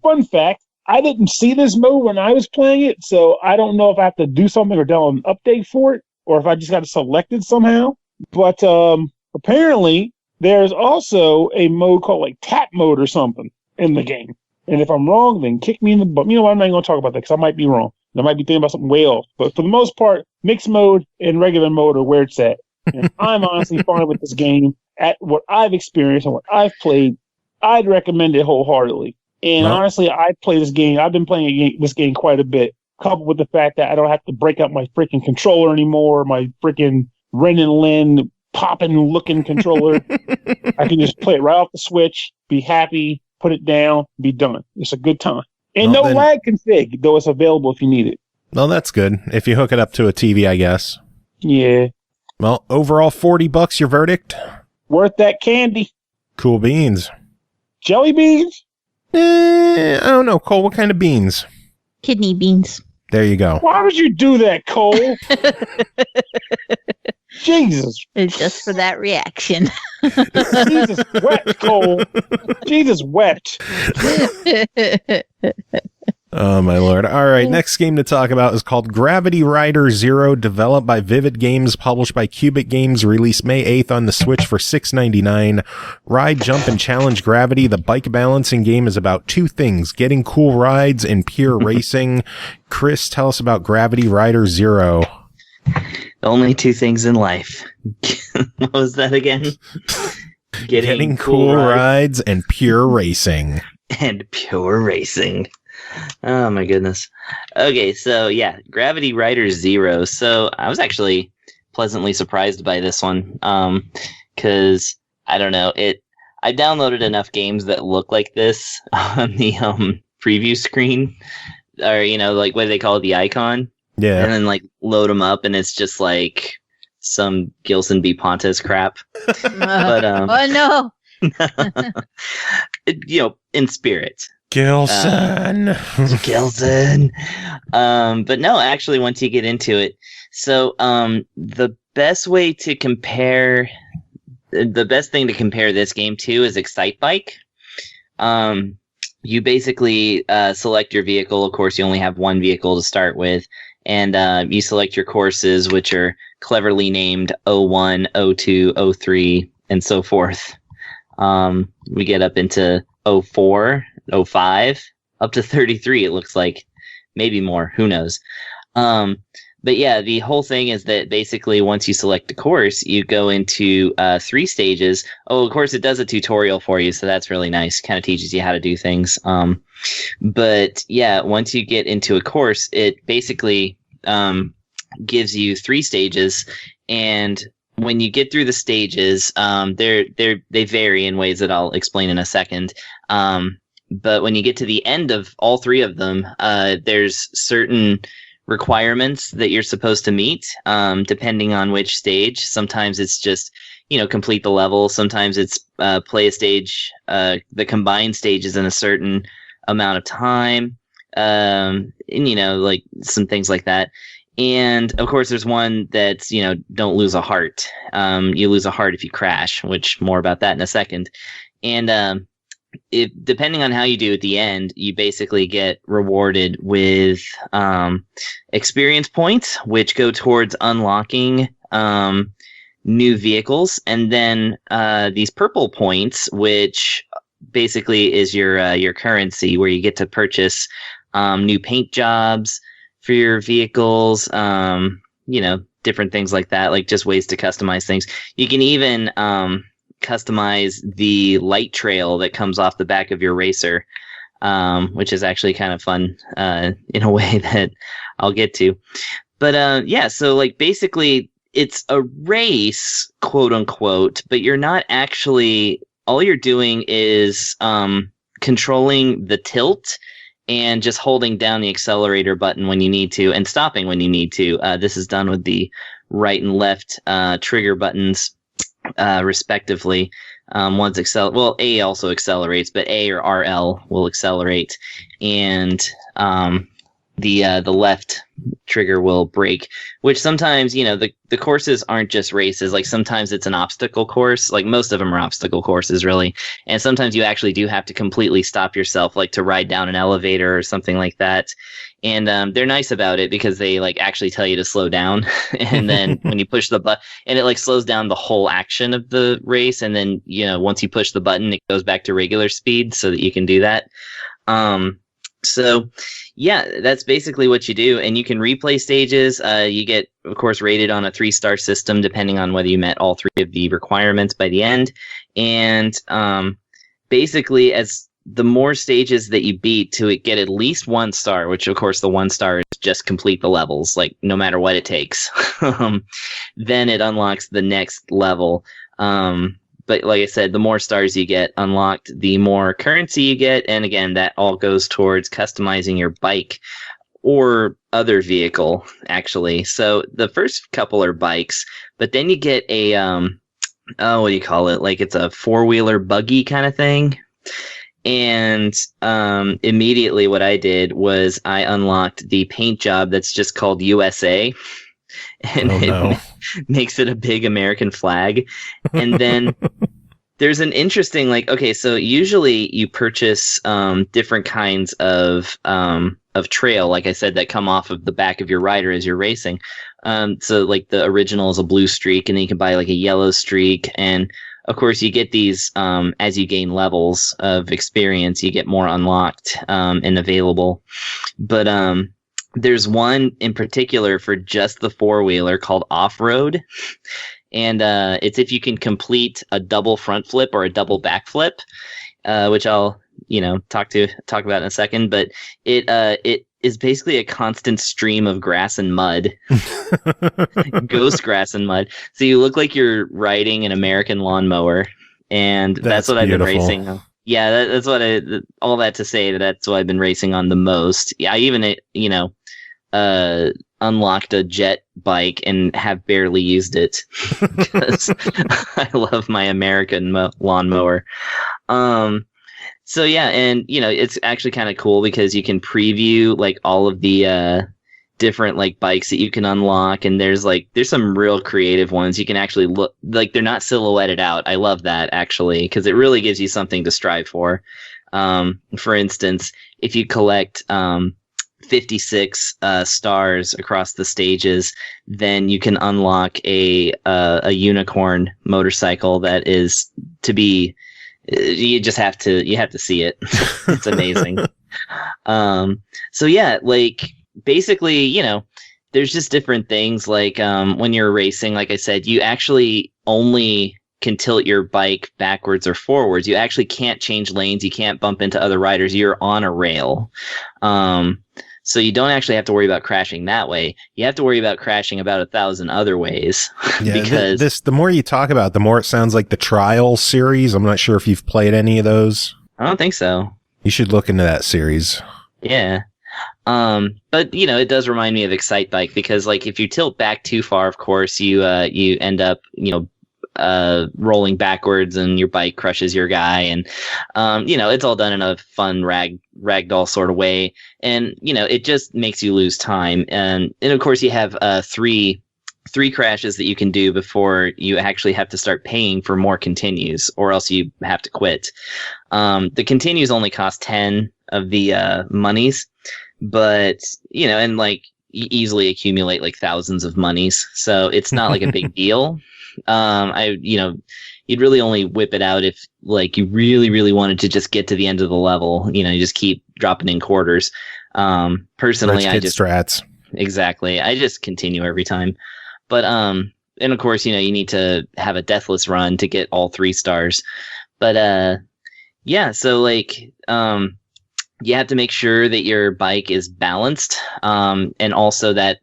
fun fact, I didn't see this mode when I was playing it, so I don't know if I have to do something or download an update for it, or if I just got to select it somehow. But apparently, there's also a mode called like tap mode or something in the game. And if I'm wrong, then kick me in the butt. You know what? I'm not going to talk about that because I might be wrong. I might be thinking about something way off. But for the most part, mixed mode and regular mode are where it's at. And I'm honestly fine with this game. At what I've experienced and what I've played, I'd recommend it wholeheartedly. And honestly, I play this game. I've been playing this game quite a bit, coupled with the fact that I don't have to break out my freaking controller anymore, my freaking Ren and Lin popping looking controller. I can just play it right off the Switch, be happy, put it down, be done. It's a good time. And no lag config, though it's available if you need it. Well, that's good. If you hook it up to a TV, I guess. Yeah. Well, overall $40, your verdict? Worth that candy. Cool beans. Jelly beans? I don't know, Cole. What kind of beans? Kidney beans. There you go. Why would you do that, Cole? Jesus. It's just for that reaction. Jesus wept, Cole. Jesus wept. Oh, my Lord. All right, next game to talk about is called Gravity Rider Zero, developed by Vivid Games, published by QubicGames, released May 8th on the Switch for $6.99. Ride, jump, and challenge gravity. The bike balancing game is about two things, getting cool rides and pure racing. Chris, tell us about Gravity Rider Zero. Only two things in life. What was that again? Getting cool rides and pure racing. And pure racing. Oh my goodness. Okay, so yeah, Gravity Rider Zero. So I was actually pleasantly surprised by this one. Cause I don't know, I downloaded enough games that look like this on the preview screen. Or, like what do they call it, the icon? Yeah. And then like load them up and it's just like some Gilson B. Pontes crap. But oh no. In spirit. Gilson. Gilson. But no, actually, once you get into it, so the best thing to compare this game to is Excitebike. You basically select your vehicle. Of course, you only have one vehicle to start with, and you select your courses, which are cleverly named 01, 02, 03, and so forth. We get up into 04, 05, up to 33, it looks like. Maybe more, who knows. But yeah, the whole thing is that basically once you select the course, you go into 3 stages. Oh, of course, it does a tutorial for you, so that's really nice. Kind of teaches you how to do things. But yeah, once you get into a course, it basically gives you 3 stages, and when you get through the stages, they vary in ways that I'll explain in a second. But when you get to the end of all 3 of them, there's certain requirements that you're supposed to meet, depending on which stage. Sometimes it's just, complete the level. Sometimes it's play a stage, the combined stages in a certain amount of time, and, like some things like that. And of course, there's one that's, don't lose a heart. You lose a heart if you crash, which more about that in a second. And depending on how you do at the end, you basically get rewarded with experience points, which go towards unlocking new vehicles, and then these purple points, which basically is your currency, where you get to purchase new paint jobs for your vehicles, different things like that, like just ways to customize things. You can even customize the light trail that comes off the back of your racer, which is actually kind of fun in a way that I'll get to. But yeah, so like basically it's a race, quote unquote, but you're not actually, all you're doing is controlling the tilt and just holding down the accelerator button when you need to and stopping when you need to. This is done with the right and left trigger buttons, respectively. One's A also accelerates, but A or RL will accelerate, and the left trigger will brake, which sometimes, the courses aren't just races. Like sometimes it's an obstacle course. Like most of them are obstacle courses, really. And sometimes you actually do have to completely stop yourself, like to ride down an elevator or something like that. And they're nice about it because they like actually tell you to slow down. And then when you push the button, and it like slows down the whole action of the race. And then, once you push the button, it goes back to regular speed so that you can do that. So yeah, that's basically what you do. And you can replay stages. You get, of course, rated on a 3-star system, depending on whether you met all 3 of the requirements by the end. And basically, as the more stages that you beat to it get at least 1 star, which of course the 1 star is just complete the levels, like no matter what it takes, then it unlocks the next level. But like I said, the more stars you get unlocked, the more currency you get. And again, that all goes towards customizing your bike or other vehicle, actually. So the first couple are bikes, but then you get a, what do you call it? Like it's a 4-wheeler buggy kind of thing. And immediately what I did was I unlocked the paint job that's just called USA. And it makes it a big American flag. And then there's an interesting, like, okay, so usually you purchase different kinds of trail, like I said, that come off of the back of your rider as you're racing. So like the original is a blue streak, and then you can buy like a yellow streak, and of course you get these as you gain levels of experience, you get more unlocked and available. But there's one in particular for just the four-wheeler called Off-Road. And it's if you can complete a double front flip or a double back flip, which I'll talk about in a second. But it is basically a constant stream of grass and mud, ghost grass and mud. So you look like you're riding an American lawnmower, and that's what beautiful. I've been racing on. Yeah, that's what all that to say that's what I've been racing on the most. Yeah, I even unlocked a jet bike and have barely used it because I love my American lawnmower. So yeah, and it's actually kind of cool because you can preview like all of the different like bikes that you can unlock, and there's some real creative ones. You can actually look like they're not silhouetted out. I love that actually because it really gives you something to strive for. For instance, if you collect 56 stars across the stages, then you can unlock a unicorn motorcycle that is to be. You have to see it. It's amazing. So yeah, like basically, there's just different things like when you're racing, like I said, you actually only can tilt your bike backwards or forwards. You actually can't change lanes. You can't bump into other riders. You're on a rail. So you don't actually have to worry about crashing that way. You have to worry about crashing about 1,000 other ways. Yeah, because the more you talk about it, the more it sounds like the Trial series. I'm not sure if you've played any of those. I don't think so. You should look into that series. Yeah. But it does remind me of Excite Bike because like if you tilt back too far, of course, you end up, rolling backwards and your bike crushes your guy, and it's all done in a fun ragdoll sort of way, and it just makes you lose time, and of course you have three crashes that you can do before you actually have to start paying for more continues, or else you have to quit. The continues only cost 10 of the monies, but and like you easily accumulate like thousands of monies, so it's not like a big deal. You'd really only whip it out if like you really, really wanted to just get to the end of the level. You just keep dropping in quarters. Personally, I just strats. Exactly. I just continue every time. But and of course, you need to have a deathless run to get all 3 stars. But yeah, so like you have to make sure that your bike is balanced, and also that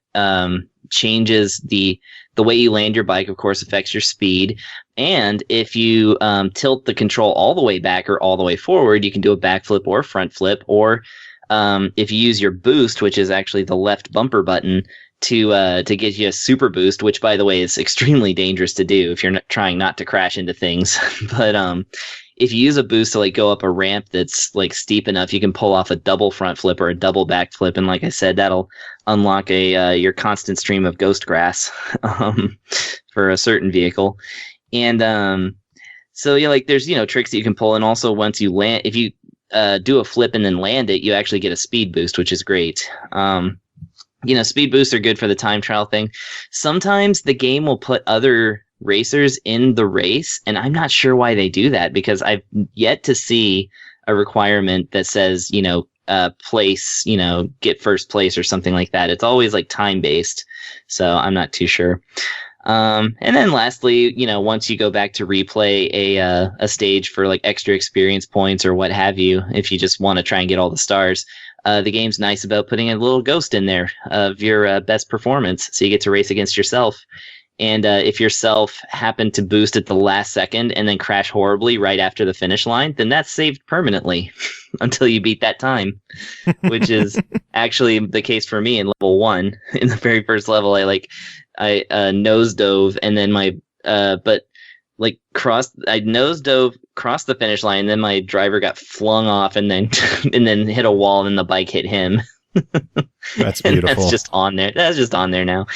changes the way you land your bike, of course, affects your speed. And if you tilt the control all the way back or all the way forward, you can do a backflip or a front flip. Or if you use your boost, which is actually the left bumper button, to get you a super boost, which, by the way, is extremely dangerous to do if you're trying not to crash into things. But if you use a boost to like go up a ramp that's like steep enough, you can pull off a double front flip or a double back flip, and like I said, that'll unlock your constant stream of ghost grass for a certain vehicle. And so yeah, like there's tricks that you can pull, and also once you land, if you do a flip and then land it, you actually get a speed boost, which is great. Speed boosts are good for the time trial thing. Sometimes the game will put other racers in the race, and I'm not sure why they do that, because I've yet to see a requirement that says place, get first place or something like that. It's always like time based, so I'm not too sure. And then lastly, once you go back to replay a stage for like extra experience points or what have you, if you just want to try and get all the stars, the game's nice about putting a little ghost in there of your best performance, so you get to race against yourself. And if yourself happened to boost at the last second and then crash horribly right after the finish line, then that's saved permanently until you beat that time, which is actually the case for me in level 1. In the very first level, I nose dove, and then I nose dove, crossed the finish line, and then my driver got flung off and then and then hit a wall, and then the bike hit him. That's beautiful. That's just on there. That's just on there now.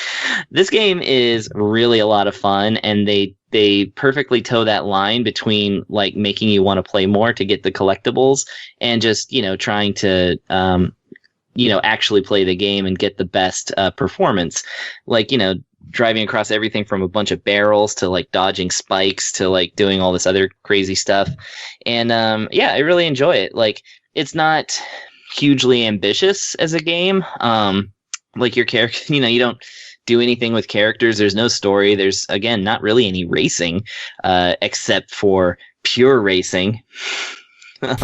This game is really a lot of fun, and they perfectly toe that line between like making you want to play more to get the collectibles and just trying to actually play the game and get the best performance. Like, driving across everything from a bunch of barrels to like dodging spikes to like doing all this other crazy stuff. And I really enjoy it. Like, it's not hugely ambitious as a game. Like your character, you don't do anything with characters. There's no story. There's, again, not really any racing, except for pure racing. But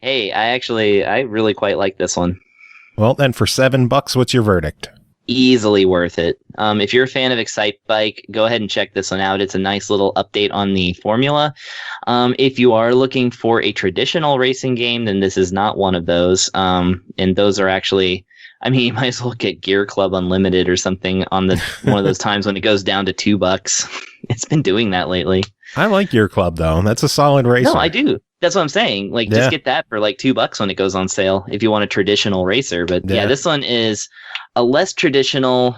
hey, I really quite like this one. Well, then for $7, what's your verdict? Easily worth it. If you're a fan of Excite Bike, go ahead and check this one out. It's a nice little update on the formula. If you are looking for a traditional racing game, then this is not one of those. And those are actually, you might as well get Gear Club Unlimited or something on one of those times when it goes down to $2. It's been doing that lately. I like Gear Club though. That's a solid racer. No, I do. That's what I'm saying. Like, just get that for like $2 when it goes on sale if you want a traditional racer. But yeah, this one is a less traditional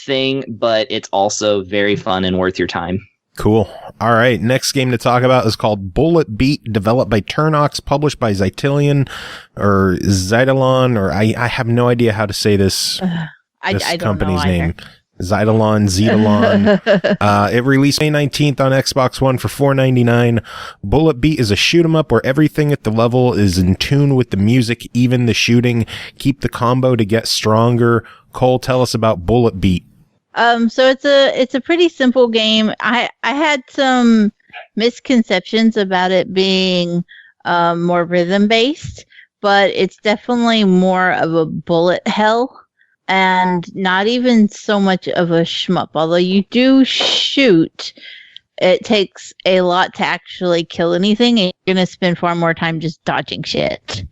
thing, but it's also very fun and worth your time. Cool. All right. Next game to talk about is called Bullet Beat, developed by Ternox, published by Xitilon or Xitilon, or I have no idea how to say this. I company's don't know name. Xitilon. It released May 19th on Xbox One for $4.99. Bullet Beat is a shoot 'em up where everything at the level is in tune with the music, even the shooting. Keep the combo to get stronger. Cole, tell us about Bullet Beat. So it's a pretty simple game. I had some misconceptions about it being more rhythm based, but it's definitely more of a bullet hell. And not even so much of a shmup. Although you do shoot, it takes a lot to actually kill anything, and you're going to spend far more time just dodging shit.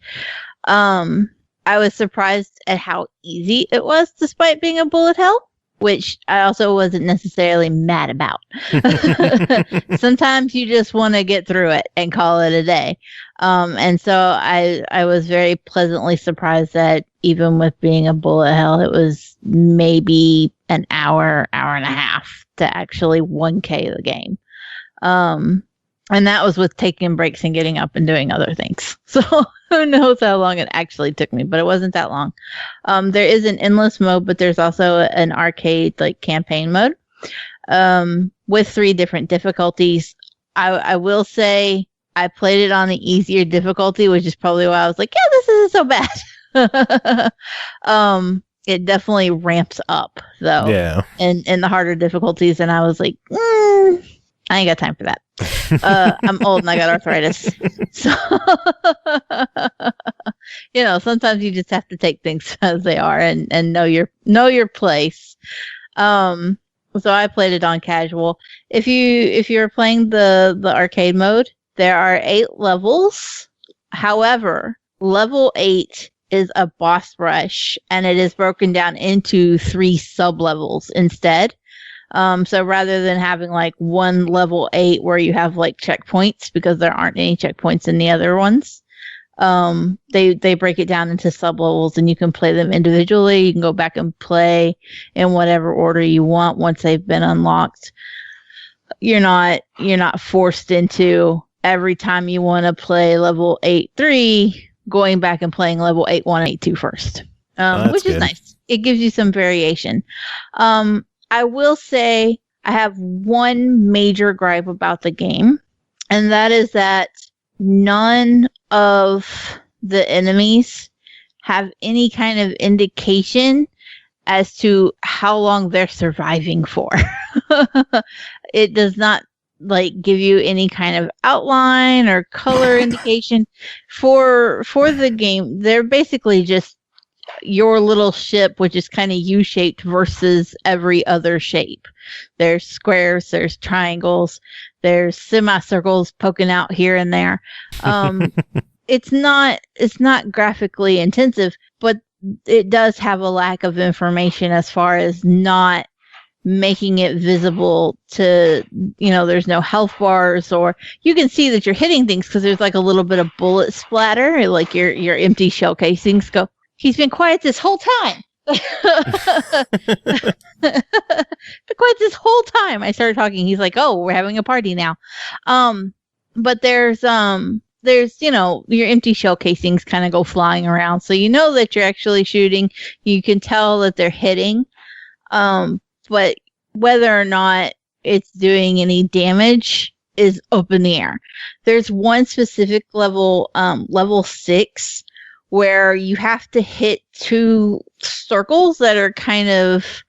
I was surprised at how easy it was, despite being a bullet hell, which I also wasn't necessarily mad about. Sometimes you just want to get through it and call it a day. And so I was very pleasantly surprised that even with being a bullet hell, it was maybe an hour and a half to actually 1K the game. And that was with taking breaks and getting up and doing other things. So who knows how long it actually took me, but it wasn't that long. There is an endless mode, but there's also an arcade like campaign mode with 3 different difficulties. I will say I played it on the easier difficulty, which is probably why I was like, yeah, this isn't so bad. It definitely ramps up though. Yeah. In the harder difficulties, and I was like, I ain't got time for that. I'm old and I got arthritis. So sometimes you just have to take things as they are and know your place. So I played it on casual. If you're playing the arcade mode, there are 8 levels. However, level 8 is a boss rush, and it is broken down into 3 sub-levels instead. So rather than having like one level 8 where you have like checkpoints, because there aren't any checkpoints in the other ones, they break it down into sub-levels, and you can play them individually. You can go back and play in whatever order you want once they've been unlocked. You're not forced into every time you want to play level 8-3 going back and playing level 8-1, 8-2 first, which is nice. It gives you some variation. I will say I have one major gripe about the game, and that is that none of the enemies have any kind of indication as to how long they're surviving for. It does not give you any kind of outline or color indication for the game. They're basically just your little ship, which is kind of U-shaped versus every other shape. There's squares, there's triangles, there's semicircles poking out here and there. It's not graphically intensive, but it does have a lack of information as far as not making it visible to, there's no health bars, or you can see that you're hitting things because there's like a little bit of bullet splatter, like your empty shell casings go, he's been quiet this whole time. Been quiet this whole time. I started talking. He's like, oh, we're having a party now. But there's there's, your empty shell casings kind of go flying around. So you know that you're actually shooting. You can tell that they're hitting. But whether or not it's doing any damage is up in the air. There's one specific level, level 6, where you have to hit 2 circles that are kind of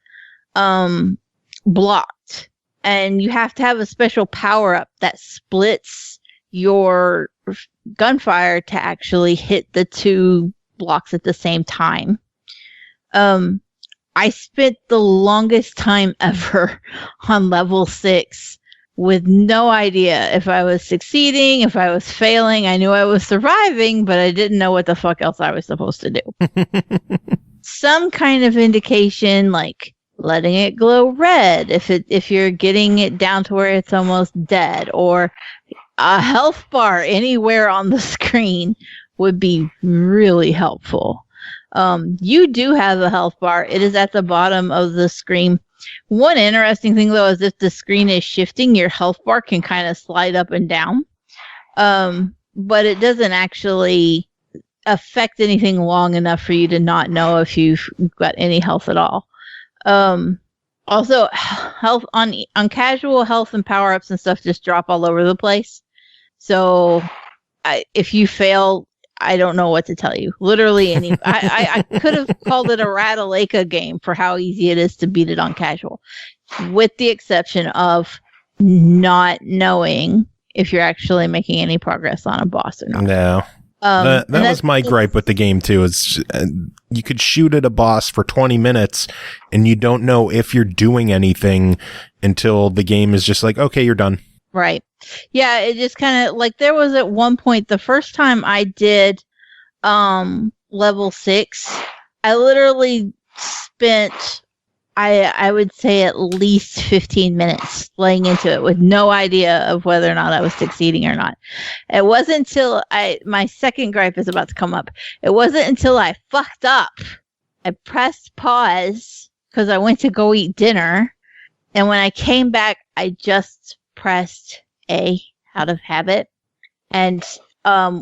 blocked. And you have to have a special power-up that splits your gunfire to actually hit the 2 blocks at the same time. I spent the longest time ever on level 6 with no idea if I was succeeding, if I was failing. I knew I was surviving, but I didn't know what the fuck else I was supposed to do. Some kind of indication, like letting it glow red if you're getting it down to where it's almost dead, or a health bar anywhere on the screen would be really helpful. You do have a health bar. It is at the bottom of the screen. One interesting thing, though, is if the screen is shifting, your health bar can kind of slide up and down. But it doesn't actually affect anything long enough for you to not know if you've got any health at all. Also, health on casual health and power-ups and stuff just drop all over the place. So if you fail, I don't know what to tell you. Literally, I could have called it a Rataleka game for how easy it is to beat it on casual, with the exception of not knowing if you're actually making any progress on a boss or not. No. That was my gripe with the game, too. Is you could shoot at a boss for 20 minutes, and you don't know if you're doing anything until the game is just like, okay, you're done. Right. Yeah, it just kind of, like, there was at one point, the first time I did level 6, I literally spent, I would say, at least 15 minutes laying into it with no idea of whether or not I was succeeding or not. It wasn't until my second gripe is about to come up. It wasn't until I fucked up. I pressed pause because I went to go eat dinner. And when I came back, I just pressed A out of habit. And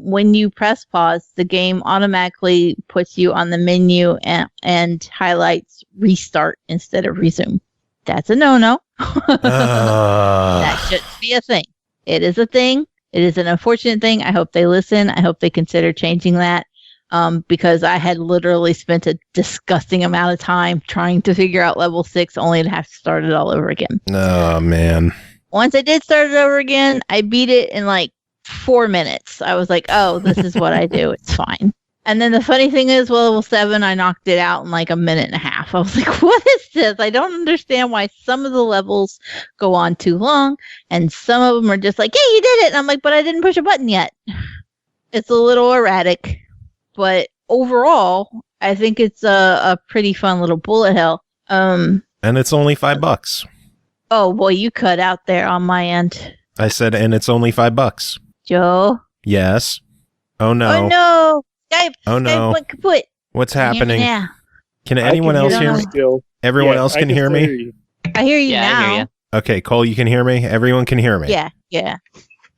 when you press pause, the game automatically puts you on the menu and highlights restart instead of resume. That's a no-no. That shouldn't be a thing. It is a thing. It is an unfortunate thing. I hope they listen. I hope they consider changing that. Because I had literally spent a disgusting amount of time trying to figure out level 6 only to have to start it all over again. Oh, man. Once I did start it over again, I beat it in like 4 minutes. I was like, oh, this is what I do. It's fine. And then the funny thing is, level 7, I knocked it out in like a minute and a half. I was like, what is this? I don't understand why some of the levels go on too long, and some of them are just like, hey, you did it. And I'm like, but I didn't push a button yet. It's a little erratic, but overall, I think it's a pretty fun little bullet hell. And it's only $5. Oh, boy, you cut out there on my end. I said, and it's only $5. Joe? Yes. Oh, no. Oh, no. Skype. Oh, no. Skype went kaput. What's happening? Yeah. Can anyone else hear me? Still. Everyone else can hear me? I hear you now. I hear you. Okay, Cole, you can hear me? Everyone can hear me? Yeah. Okay.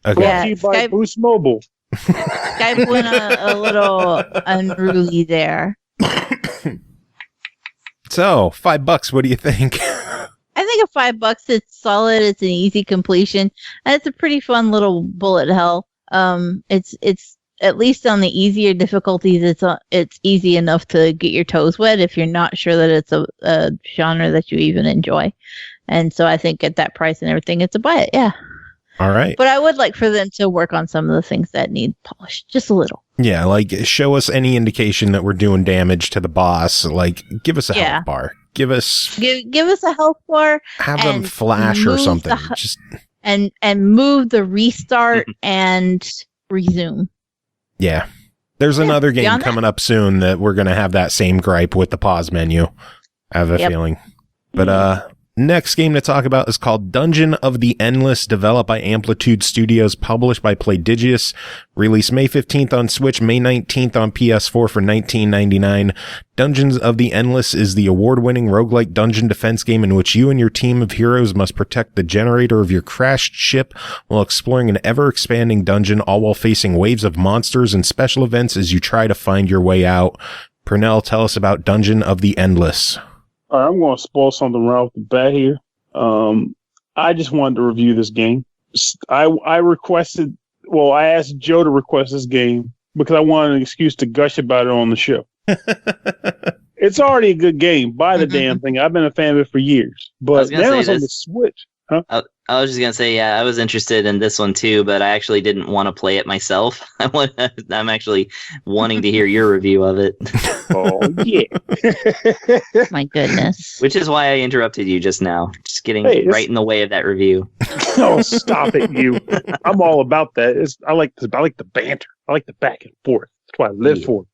Brought to you by Boost Mobile. Skype went a little unruly there. So, $5, what do you think? I think at $5, it's solid. It's an easy completion, and it's a pretty fun little bullet hell. It's at least on the easier difficulties. It's easy enough to get your toes wet if you're not sure that it's a genre that you even enjoy. And so I think at that price and everything, it's a buy it. Yeah. All right. But I would like for them to work on some of the things that need polish, just a little. Yeah, like show us any indication that we're doing damage to the boss. Like, give us a health bar. Give us a health bar. Have them flash or something. Just and move the restart and resume. Yeah. There's another game coming up soon that we're going to have that same gripe with the pause menu. I have a feeling. But Next game to talk about is called Dungeon of the Endless, developed by Amplitude Studios, published by PlayDigious. Released May 15th on Switch, May 19th on PS4 for $19.99. Dungeons of the Endless is the award-winning roguelike dungeon defense game in which you and your team of heroes must protect the generator of your crashed ship while exploring an ever-expanding dungeon, all while facing waves of monsters and special events as you try to find your way out. Pernell, tell us about Dungeon of the Endless. All right, I'm going to spoil something right off the bat here. I just wanted to review this game. I asked Joe to request this game because I wanted an excuse to gush about it on the show. It's already a good game. Buy the damn thing. I've been a fan of it for years. But now it's on the Switch. Huh? I was just going to say, yeah, I was interested in this one too, but I actually didn't want to play it myself. I'm actually wanting to hear your review of it. Oh, yeah. My goodness. Which is why I interrupted you just now. Just getting right in the way of that review. Oh, stop it, you. I'm all about that. I like the banter. I like the back and forth. That's what I live for.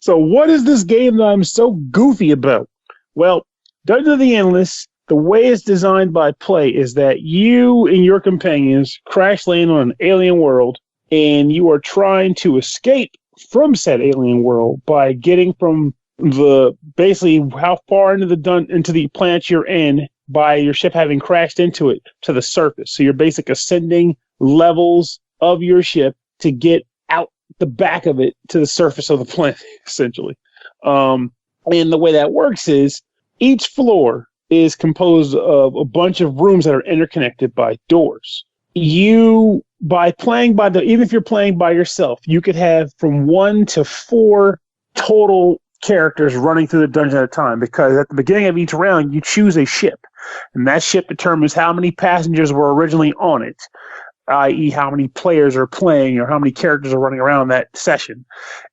So what is this game that I'm so goofy about? Well, Dungeon of the Endless, the way it's designed by Play is that you and your companions crash land on an alien world, and you are trying to escape from said alien world by getting from basically how far into the planet you're in by your ship having crashed into it to the surface. So you're basically ascending levels of your ship to get out the back of it to the surface of the planet, essentially. And the way that works is each floor is composed of a bunch of rooms that are interconnected by doors. Even if you're playing by yourself, you could have from 1 to 4 total characters running through the dungeon at a time, because at the beginning of each round, you choose a ship, and that ship determines how many passengers were originally on it, i.e. how many players are playing or how many characters are running around that session.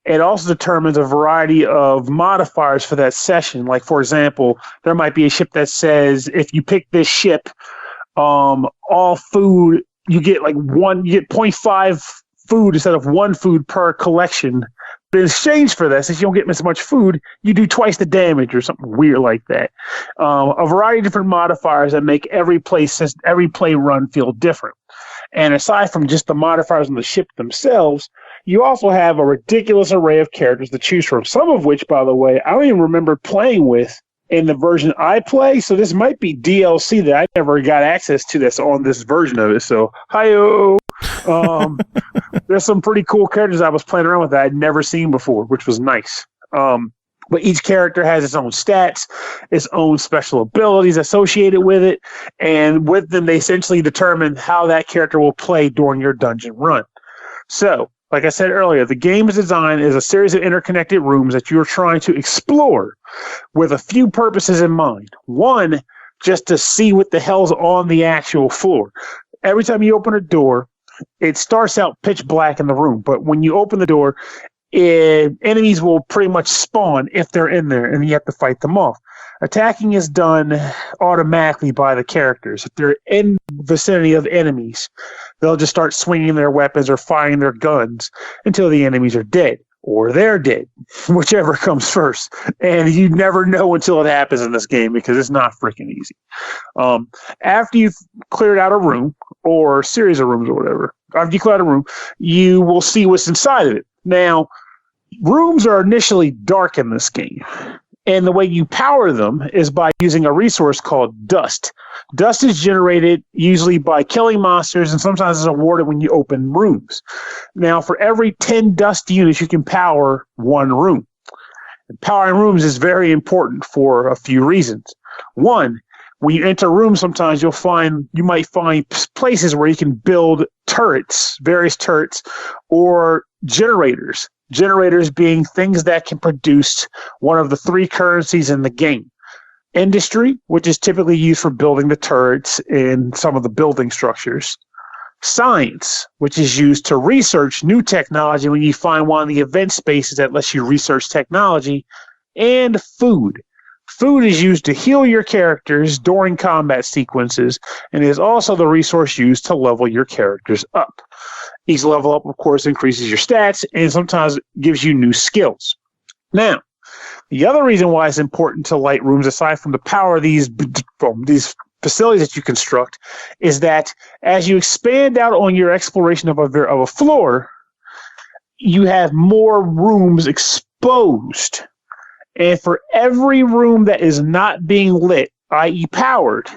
It also determines a variety of modifiers for that session. Like, for example, there might be a ship that says, if you pick this ship, all food, you get 0.5 food instead of 1 food per collection. But in exchange for that, since you don't get as much food, you do twice the damage or something weird like that. A variety of different modifiers that make every play run feel different. And aside from just the modifiers on the ship themselves, you also have a ridiculous array of characters to choose from, some of which, by the way, I don't even remember playing with in the version I play. So this might be DLC that I never got access to that's on this version of it. So, hi-oh! There's some pretty cool characters I was playing around with that I'd never seen before, which was nice. But each character has its own stats, its own special abilities associated with it, and with them, they essentially determine how that character will play during your dungeon run. So, like I said earlier, the game is designed as a series of interconnected rooms that you're trying to explore with a few purposes in mind. One, just to see what the hell's on the actual floor. Every time you open a door, it starts out pitch black in the room, but when you open the door, enemies will pretty much spawn if they're in there, and you have to fight them off. Attacking is done automatically by the characters. If they're in the vicinity of enemies, they'll just start swinging their weapons or firing their guns until the enemies are dead, or they're dead, whichever comes first. And you never know until it happens in this game, because it's not freaking easy. After you've cleared out a room, or a series of rooms or whatever, after you clear out a room, you will see what's inside of it. Now, rooms are initially dark in this game, and the way you power them is by using a resource called dust. Dust is generated usually by killing monsters, and sometimes is awarded when you open rooms. Now, for every 10 dust units, you can power 1 room. And powering rooms is very important for a few reasons. One, when you enter rooms, sometimes you might find places where you can build turrets, various turrets, or generators. Generators being things that can produce one of the 3 currencies in the game. Industry, which is typically used for building the turrets and some of the building structures. Science, which is used to research new technology when you find one of the event spaces that lets you research technology. And food. Food is used to heal your characters during combat sequences, and is also the resource used to level your characters up. Each level up, of course, increases your stats, and sometimes gives you new skills. Now, The other reason why it's important to light rooms, aside from the power of these facilities that you construct, is that as you expand out on your exploration of a floor, you have more rooms exposed. And for every room that is not being lit, i.e. powered,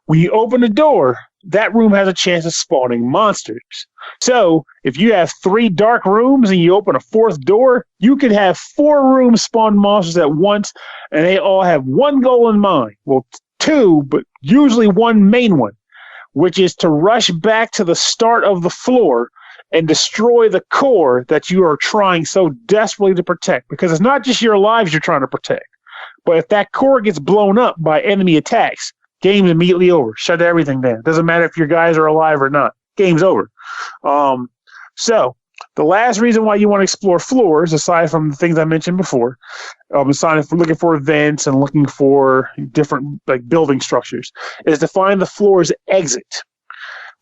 when you open the door, that room has a chance of spawning monsters. So if you have 3 dark rooms and you open a 4th door, you could have 4 rooms spawn monsters at once, and they all have one goal in mind. Well, 2, but usually one main one, which is to rush back to the start of the floor and destroy the core that you are trying so desperately to protect. Because it's not just your lives you're trying to protect, but if that core gets blown up by enemy attacks, game's immediately over. Shut everything down. Doesn't matter if your guys are alive or not. Game's over. So the last reason why you want to explore floors, aside from the things I mentioned before, aside from looking for vents and looking for different building structures, is to find the floor's exit.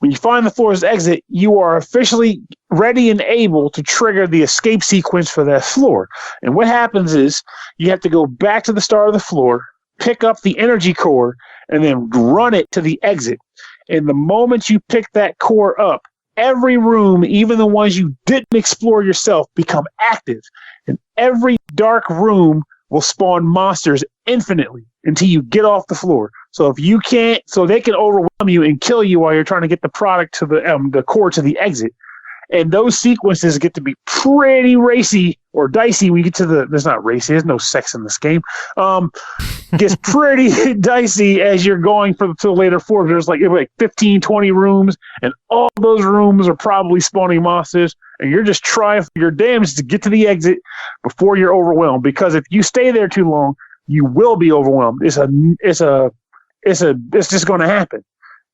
When you find the floor's exit, you are officially ready and able to trigger the escape sequence for that floor. And what happens is you have to go back to the start of the floor, pick up the energy core, and then run it to the exit. And the moment you pick that core up, every room, even the ones you didn't explore yourself, become active. And every dark room will spawn monsters infinitely until you get off the floor. So if you can't, so they can overwhelm you and kill you while you're trying to get the product to the core to the exit. And those sequences get to be pretty racy or dicey when you get to there's not racy, there's no sex in this game. Gets pretty dicey as you're going to the later floors. There's like 15, 20 rooms, and all those rooms are probably spawning monsters, and you're just trying for your damage to get to the exit before you're overwhelmed. Because if you stay there too long, you will be overwhelmed. It's just going to happen.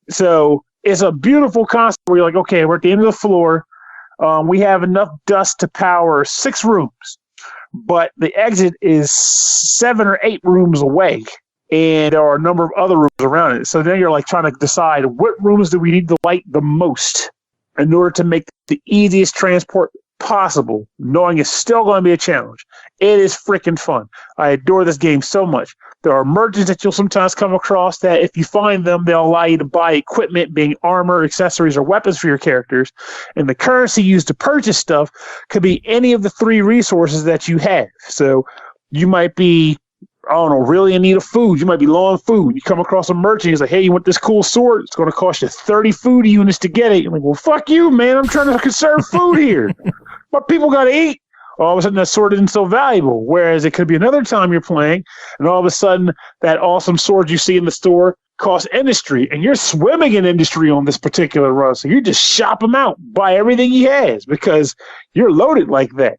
So it's a beautiful concept where you're like, okay, we're at the end of the floor. We have enough dust to power 6 rooms, but the exit is 7 or 8 rooms away, and there are a number of other rooms around it. So then you're like trying to decide what rooms do we need to light the most in order to make the easiest transport possible, knowing it's still going to be a challenge. It is freaking fun. I adore this game so much. There are merchants that you'll sometimes come across that if you find them, they'll allow you to buy equipment, being armor, accessories, or weapons for your characters. And the currency used to purchase stuff could be any of the 3 resources that you have. So you might be, I don't know, really in need of food. You might be low on food. You come across a merchant, he's like, hey, you want this cool sword? It's going to cost you 30 food units to get it. You're like, well, fuck you, man. I'm trying to conserve food here. But people got to eat. All of a sudden, that sword isn't so valuable. Whereas it could be another time you're playing, and all of a sudden, that awesome sword you see in the store costs industry, and you're swimming in industry on this particular run. So you just shop him out, buy everything he has, because you're loaded like that.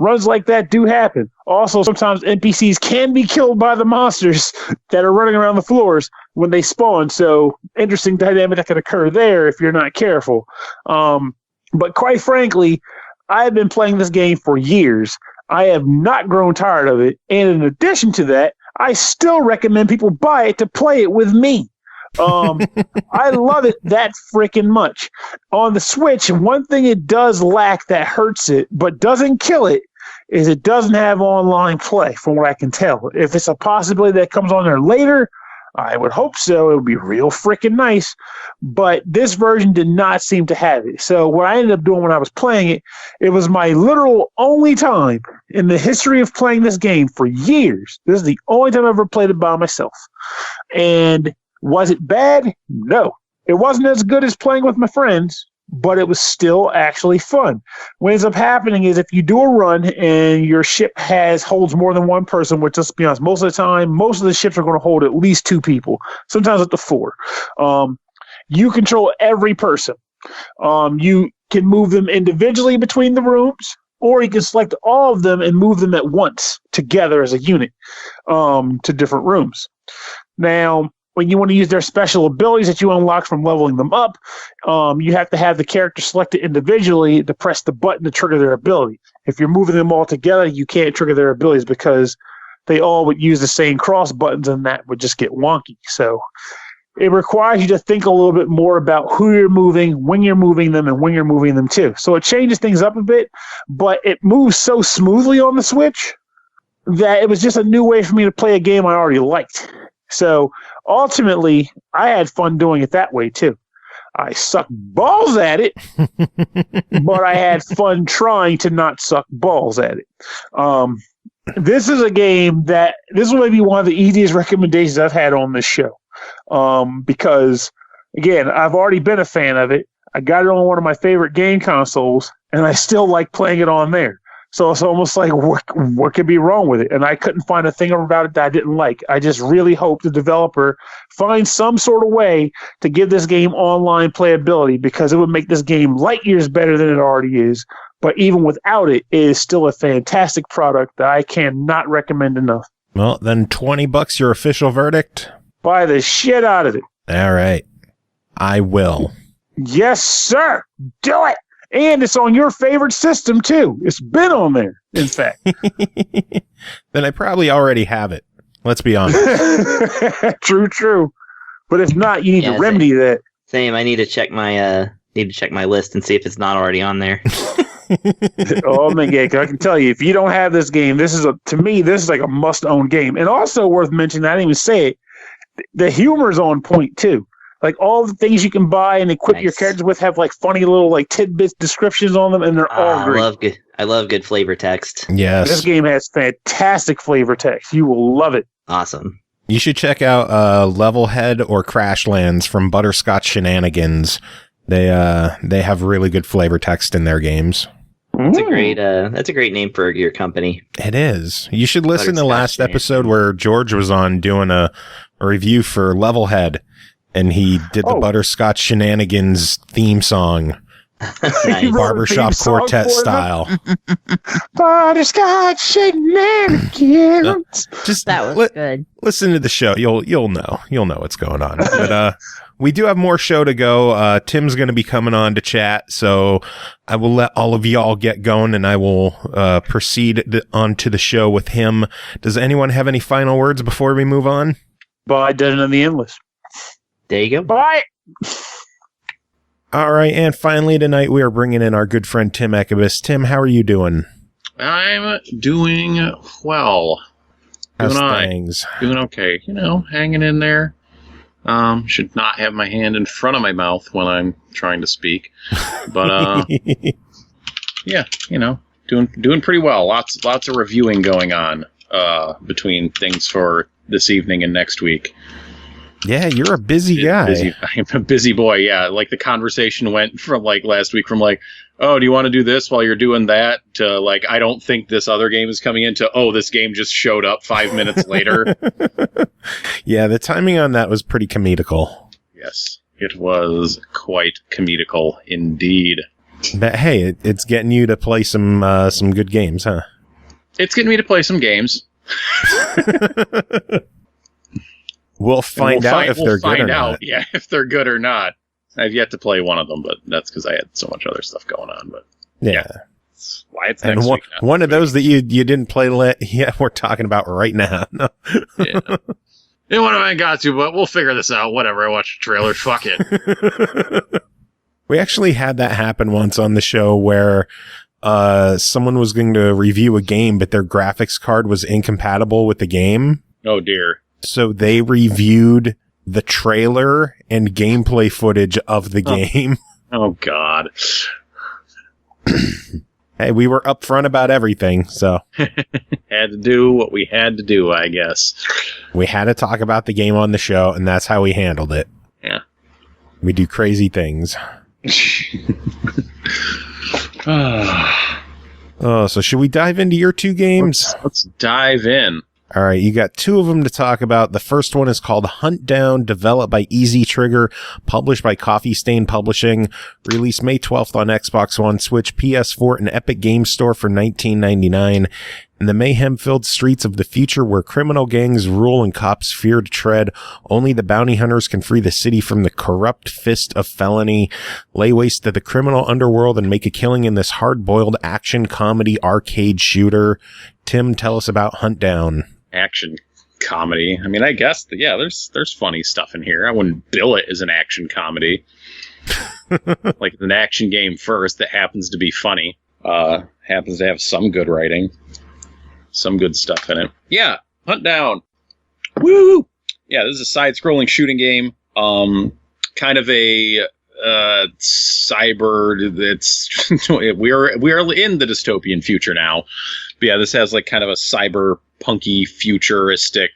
Runs like that do happen. Also, sometimes NPCs can be killed by the monsters that are running around the floors when they spawn. So interesting dynamic that could occur there if you're not careful. But quite frankly, I have been playing this game for years. I have not grown tired of it. And in addition to that, I still recommend people buy it to play it with me. I love it that freaking much. On the Switch, one thing it does lack that hurts it, but doesn't kill it, is it doesn't have online play, from what I can tell. If it's a possibility that comes on there later, I would hope so. It would be real freaking nice. But this version did not seem to have it. So what I ended up doing when I was playing it, it was my literal only time in the history of playing this game for years. This is the only time I've ever played it by myself. And was it bad? No. It wasn't as good as playing with my friends, but it was still actually fun. What ends up happening is if you do a run and your ship holds more than one person, which, let's be honest, most of the time, most of the ships are going to hold at least 2 people, sometimes up to 4. You control every person. You can move them individually between the rooms, or you can select all of them and move them at once together as a unit to different rooms. Now, when you want to use their special abilities that you unlock from leveling them up, you have to have the character selected individually to press the button to trigger their ability. If you're moving them all together, you can't trigger their abilities because they all would use the same cross buttons, and that would just get wonky. So it requires you to think a little bit more about who you're moving, when you're moving them, and when you're moving them too. So it changes things up a bit, but it moves so smoothly on the Switch that it was just a new way for me to play a game I already liked. So ultimately, I had fun doing it that way too. I sucked balls at it, but I had fun trying to not suck balls at it. This is a game that this will be one of the easiest recommendations I've had on this show. Because again, I've already been a fan of it. I got it on one of my favorite game consoles, and I still like playing it on there. So it's almost like, what could be wrong with it? And I couldn't find a thing about it that I didn't like. I just really hope the developer finds some sort of way to give this game online playability, because it would make this game light years better than it already is. But even without it, it is still a fantastic product that I cannot recommend enough. Well, then $20 your official verdict? Buy the shit out of it. All right. I will. Yes, sir. Do it. And it's on your favorite system, too. It's been on there, in fact. Then I probably already have it. Let's be honest. True. But if not, you need to remedy that. Same. I need to check my list and see if it's not already on there. Oh man, yeah, I can tell you, if you don't have this game, this is like a must-own game. And also worth mentioning, I didn't even say it, the humor's on point too. Like all the things you can buy and equip your characters with have like funny little like tidbits descriptions on them, and they're all great. I love good flavor text. Yes. This game has fantastic flavor text. You will love it. Awesome. You should check out Levelhead or Crashlands from Butterscotch Shenanigans. They have really good flavor text in their games. That's a great name for your company. It is. You should listen to last episode where George was on doing a review for Levelhead, and he did the Butterscotch Shenanigans theme song. Nice. Barbershop Quartet style. Butterscotch Shenanigans. That was good. Listen to the show. You'll know what's going on. But we do have more show to go. Tim's going to be coming on to chat, so I will let all of y'all get going, and I will proceed on to the show with him. Does anyone have any final words before we move on? Bye, Dungeon of the Endless. There you go. Bye. All right, and finally tonight we are bringing in our good friend Tim Ekibus. Tim, how are you doing? I'm doing well. How's things? Doing okay. Hanging in there. Should not have my hand in front of my mouth when I'm trying to speak. But, yeah, doing pretty well. Lots of reviewing going on between things for this evening and next week. Yeah, you're a busy guy. I'm a busy boy, yeah. Like, the conversation went from, like, last week from, like, oh, do you want to do this while you're doing that? To, like, I don't think this other game is coming in, to, oh, this game just showed up 5 minutes later. Yeah, the timing on that was pretty comedical. Yes, it was quite comedical indeed. But, hey, it's getting you to play some good games, huh? It's getting me to play some games. We'll find out if they're good or not. Yeah, if they're good or not. I've yet to play one of them, but that's because I had so much other stuff going on. But yeah. Why it's and one of those that you didn't play. We're talking about right now. No. Yeah. And one I got to, but we'll figure this out. Whatever. I watched the trailer. Fuck it. We actually had that happen once on the show where someone was going to review a game, but their graphics card was incompatible with the game. Oh dear. So they reviewed the trailer and gameplay footage of the game. Oh, God. Hey, we were upfront about everything, so. Had to do what we had to do, I guess. We had to talk about the game on the show, and that's how we handled it. Yeah. We do crazy things. Oh, so should we dive into your two games? Let's dive in. All right, you got two of them to talk about. The first one is called Hunt Down, developed by Easy Trigger, published by Coffee Stain Publishing, released May 12th on Xbox One, Switch, PS4, and Epic Games Store for $19.99. In the mayhem-filled streets of the future where criminal gangs rule and cops fear to tread, only the bounty hunters can free the city from the corrupt fist of felony, lay waste to the criminal underworld, and make a killing in this hard-boiled action comedy arcade shooter. Tim, tell us about Hunt Down. Action comedy. I mean, I guess, yeah, there's funny stuff in here. I wouldn't bill it as an action comedy. Like an action game first that happens to be funny. Happens to have some good writing. some good stuff in it. Yeah, Hunt Down. Woo! Yeah, this is a side-scrolling shooting game. Kind of a cyber. It's we are in the dystopian future now. But yeah, this has like kind of a cyberpunky, futuristic,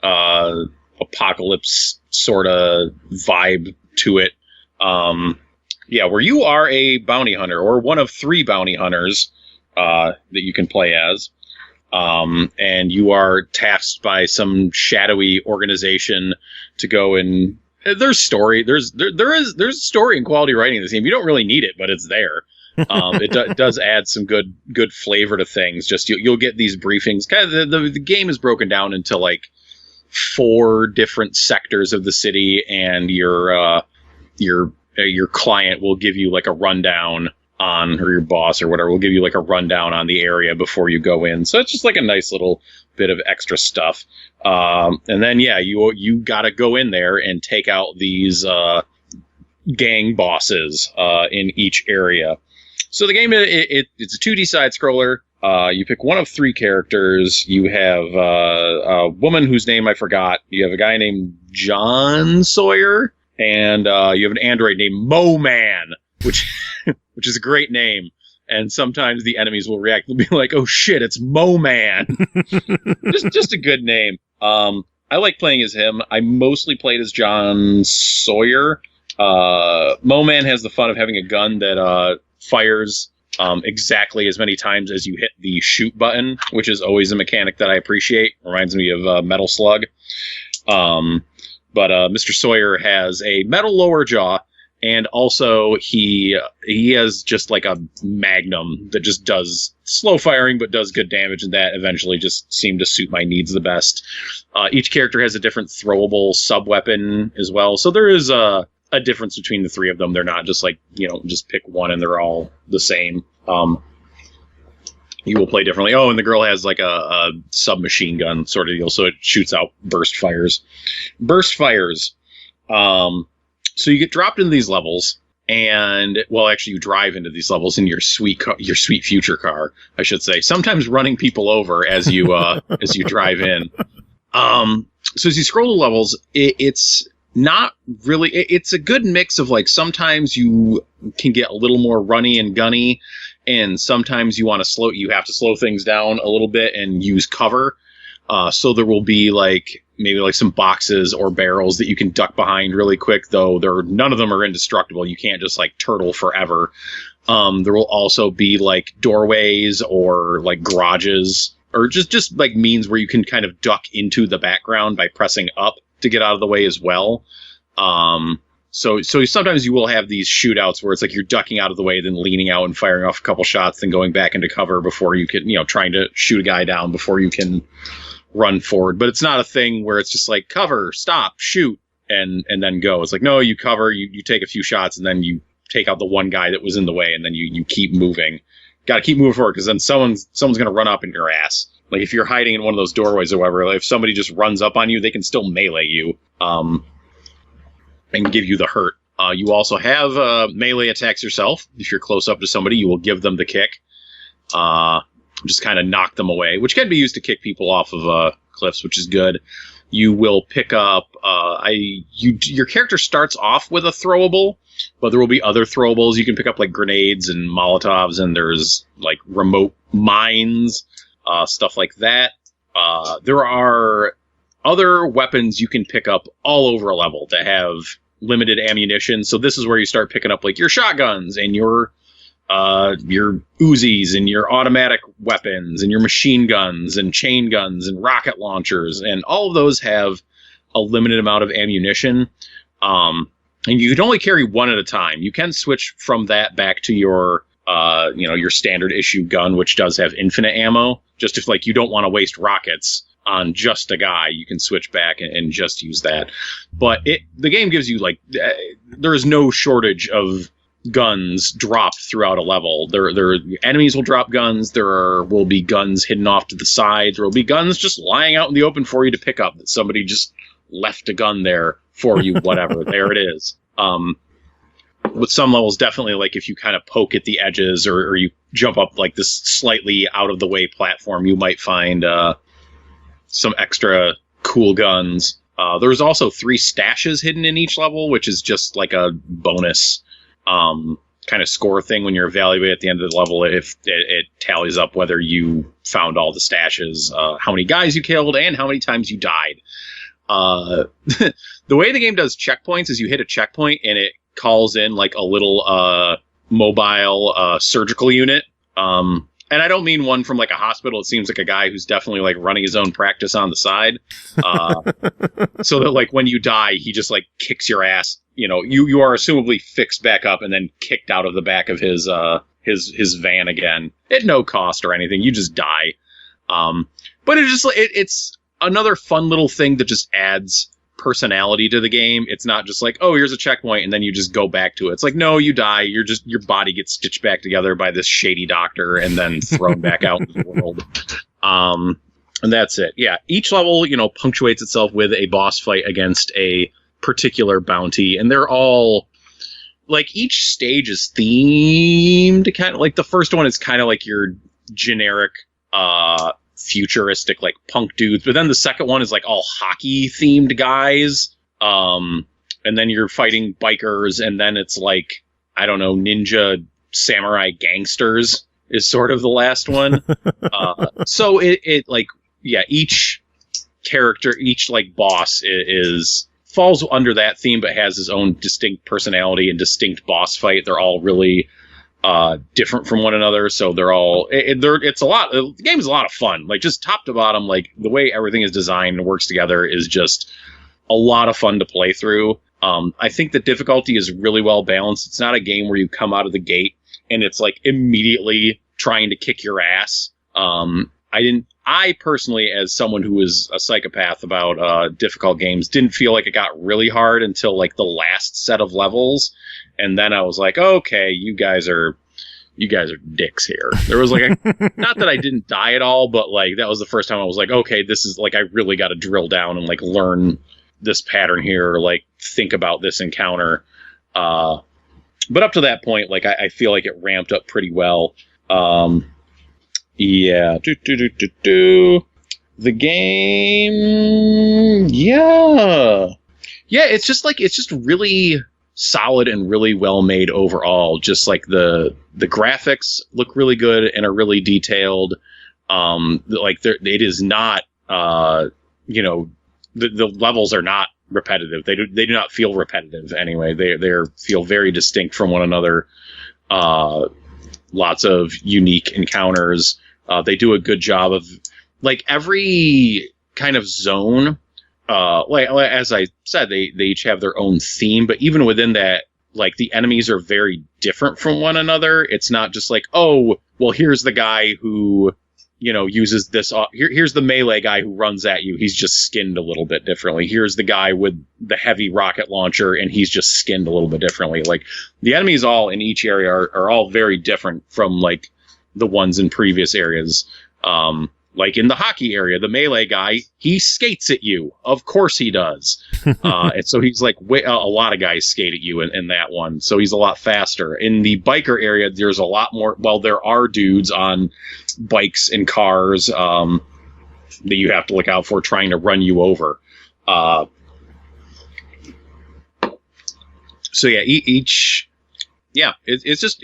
apocalypse sort of vibe to it. Yeah, where you are a bounty hunter, or one of 3 bounty hunters that you can play as. And you are tasked by some shadowy organization to go and there's story. There's story and quality writing in this game. You don't really need it, but it's there. It does add some good flavor to things. Just you'll get these briefings. Kind of the game is broken down into like 4 different sectors of the city, and your client will give you like a rundown on, or your boss or whatever will give you like a rundown on the area before you go in. So it's just like a nice little bit of extra stuff. And then, yeah, you got to go in there and take out these gang bosses in each area. So the game, it's a 2D side scroller. You pick one of 3 characters. You have a woman whose name I forgot. You have a guy named John Sawyer, and you have an android named Mo Man, which is a great name. And sometimes the enemies will react. They'll be like, "Oh shit, it's Mo Man." just a good name. I like playing as him. I mostly played as John Sawyer. Mo Man has the fun of having a gun that fires exactly as many times as you hit the shoot button, which is always a mechanic that I appreciate. Reminds me of Metal Slug. But Mr. Sawyer has a metal lower jaw. And also, he has just like a magnum that just does slow firing, but does good damage, and that eventually just seemed to suit my needs the best. Each character has a different throwable sub-weapon as well, so there is a difference between the 3 of them. They're not just like, just pick one and they're all the same. You will play differently. Oh, and the girl has like a submachine gun sort of deal, so it shoots out burst fires. So you get dropped into these levels, and actually you drive into these levels in your sweet future car, I should say. Sometimes running people over as you as you drive in. So as you scroll the levels, it's not really. It's a good mix of like sometimes you can get a little more runny and gunny, and sometimes you have to slow things down a little bit and use cover. So there will be like maybe like some boxes or barrels that you can duck behind really quick, though none of them are indestructible. You can't just like turtle forever. There will also be like doorways or like garages, or just like means where you can kind of duck into the background by pressing up to get out of the way as well. So sometimes you will have these shootouts where it's like you're ducking out of the way, then leaning out and firing off a couple shots, then going back into cover before you can, trying to shoot a guy down before you can run forward. But it's not a thing where it's just like cover, stop, shoot, and then go. It's like, no, you cover, you take a few shots, and then you take out the one guy that was in the way, and then you keep moving. Got to keep moving forward, because then someone's going to run up in your ass. Like if you're hiding in one of those doorways or whatever, like if somebody just runs up on you, they can still melee you and give you the hurt. You also have melee attacks yourself. If you're close up to somebody, you will give them the kick. Just kind of knock them away, which can be used to kick people off of cliffs, which is good. You will pick up. Your character starts off with a throwable, but there will be other throwables. You can pick up like grenades and Molotovs, and there's like remote mines, stuff like that. There are other weapons you can pick up all over a level that have limited ammunition. So this is where you start picking up like your shotguns and your Uzis and your automatic weapons and your machine guns and chain guns and rocket launchers, and all of those have a limited amount of ammunition. And you can only carry one at a time. You can switch from that back to your your standard issue gun, which does have infinite ammo. Just if like you don't want to waste rockets on just a guy, you can switch back and just use that. But the game gives you like there is no shortage of guns dropped throughout a level. There enemies will drop guns. Will be guns hidden off to the sides. There will be guns just lying out in the open for you to pick up that somebody just left a gun there for you. Whatever, there it is. with some levels, definitely, like, if you kind of poke at the edges or you jump up, like, this slightly out-of-the-way platform, you might find some extra cool guns. There's also 3 stashes hidden in each level, which is just, like, a bonus kind of score thing when you're evaluated at the end of the level. If it tallies up whether you found all the stashes, how many guys you killed, and how many times you died. The way the game does checkpoints is you hit a checkpoint and it calls in like a little mobile surgical unit. And I don't mean one from like a hospital. It seems like a guy who's definitely like running his own practice on the side. So that like when you die, he just like kicks your ass. You know, you are assumably fixed back up and then kicked out of the back of his van again at no cost or anything. You just die. But it's another fun little thing that just adds personality to the game. It's not just like, oh, here's a checkpoint and then you just go back to it. It's like, no, you die. Your body gets stitched back together by this shady doctor and then thrown back out into the world. And that's it. Yeah. Each level, you know, punctuates itself with a boss fight against a particular bounty, and they're all like, each stage is themed kind of like, the first one is kind of like your generic futuristic like punk dudes, but then the second one is like all hockey themed guys, and then you're fighting bikers, and then it's like, I don't know, ninja samurai gangsters is sort of the last one. So it like, yeah, each character, each like boss falls under that theme, but has his own distinct personality and distinct boss fight. They're all really different from one another, so they're all it's a lot. The game is a lot of fun, like just top to bottom. Like the way everything is designed and works together is just a lot of fun to play through. I think the difficulty is really well balanced. It's not a game where you come out of the gate and it's like immediately trying to kick your ass. I personally, as someone who is a psychopath about difficult games, didn't feel like it got really hard until like the last set of levels, and then I was like, okay, you guys are dicks here. There was like not that I didn't die at all, but like that was the first time I was like, okay, this is like, I really got to drill down and like learn this pattern here, or like think about this encounter. But up to that point, like I feel like it ramped up pretty well. Yeah. The game. Yeah. Yeah, it's just really solid and really well made overall. Just like the graphics look really good and are really detailed. Like it is not, you know, the levels are not repetitive. They do not feel repetitive anyway. They feel very distinct from one another. Lots of unique encounters. They do a good job of like every kind of zone. Like as I said, they each have their own theme, but even within that, like the enemies are very different from one another. It's not just like, oh, well, here's the guy who, you know, uses this. Here's the melee guy who runs at you. He's just skinned a little bit differently. Here's the guy with the heavy rocket launcher, and he's just skinned a little bit differently. Like the enemies all in each area are all very different from like the ones in previous areas. Like in the hockey area, the melee guy, he skates at you. Of course he does. And so he's like, a lot of guys skate at you in that one. So he's a lot faster. In the biker area, there's a lot more. Well, there are dudes on bikes and cars that you have to look out for trying to run you over. So yeah, each. Yeah, it's just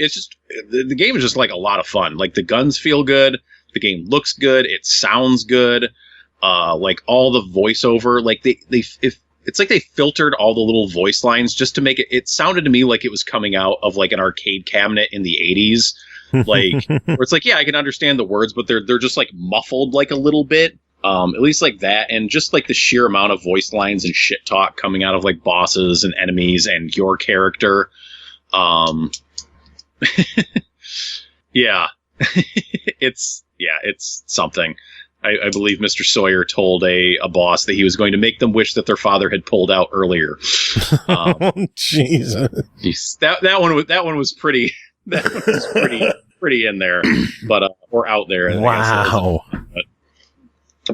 the game is just like a lot of fun. Like the guns feel good. The game looks good. It sounds good. Like all the voiceover, like it's like they filtered all the little voice lines just to make it. It sounded to me like it was coming out of like an arcade cabinet in the 80s, like where it's like, yeah, I can understand the words, but they're just like muffled like a little bit. At least like that, and just like the sheer amount of voice lines and shit talk coming out of like bosses and enemies and your character. Yeah. It's something. I believe Mr. Sawyer told a boss that he was going to make them wish that their father had pulled out earlier. Jesus. That one was pretty. That one was pretty in there, but or out there. Wow.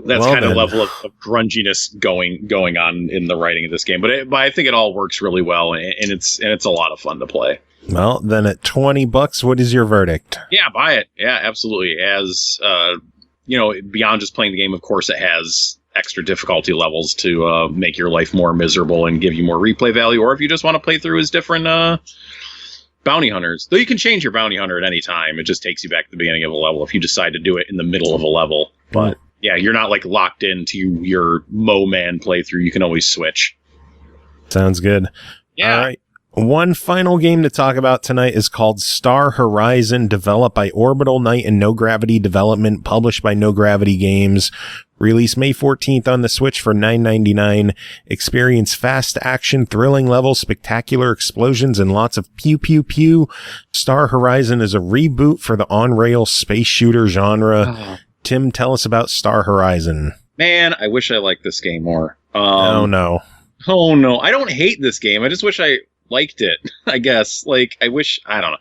That's kind of level of grunginess going on in the writing of this game. But I think it all works really well, and it's a lot of fun to play. Well, then at $20, what is your verdict? Yeah, buy it. Yeah, absolutely. As beyond just playing the game, of course, it has extra difficulty levels to make your life more miserable and give you more replay value. Or if you just want to play through as different bounty hunters, though you can change your bounty hunter at any time. It just takes you back to the beginning of a level if you decide to do it in the middle of a level. But yeah, you're not like locked into your Mo-Man playthrough. You can always switch. Sounds good. Yeah. All right. One final game to talk about tonight is called Star Horizon, developed by Orbital Knight and No Gravity Development, published by No Gravity Games. Released May 14th on the Switch for $9.99. Experience fast action, thrilling levels, spectacular explosions, and lots of pew pew pew. Star Horizon is a reboot for the on-rail space shooter genre. Oh. Tim, tell us about Star Horizon. Man, I wish I liked this game more. Oh no. I don't hate this game. I just wish I liked it, I guess. I don't know.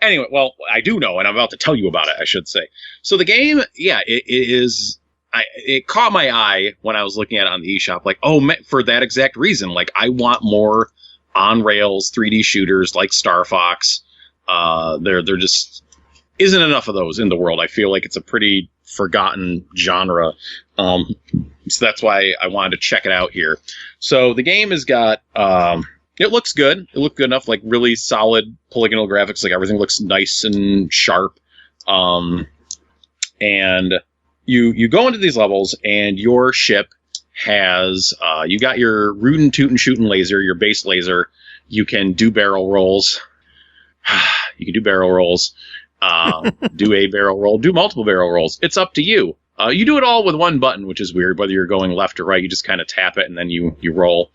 Anyway, well, I do know, and I'm about to tell you about it, I should say. So the game, yeah, it caught my eye when I was looking at it on the eShop, for that exact reason. I want more on-rails 3D shooters like Star Fox. There just isn't enough of those in the world. I feel like it's a pretty forgotten genre. So that's why I wanted to check it out here. So the game has got... it looks good. It looked good enough, really solid polygonal graphics. Everything looks nice and sharp. And you go into these levels, and your ship has you got your rootin' tootin' shootin' laser, your base laser. You can do barrel rolls. You can do barrel rolls. Do a barrel roll. Do multiple barrel rolls. It's up to you. You do it all with one button, which is weird. Whether you're going left or right, you just kind of tap it and then you roll.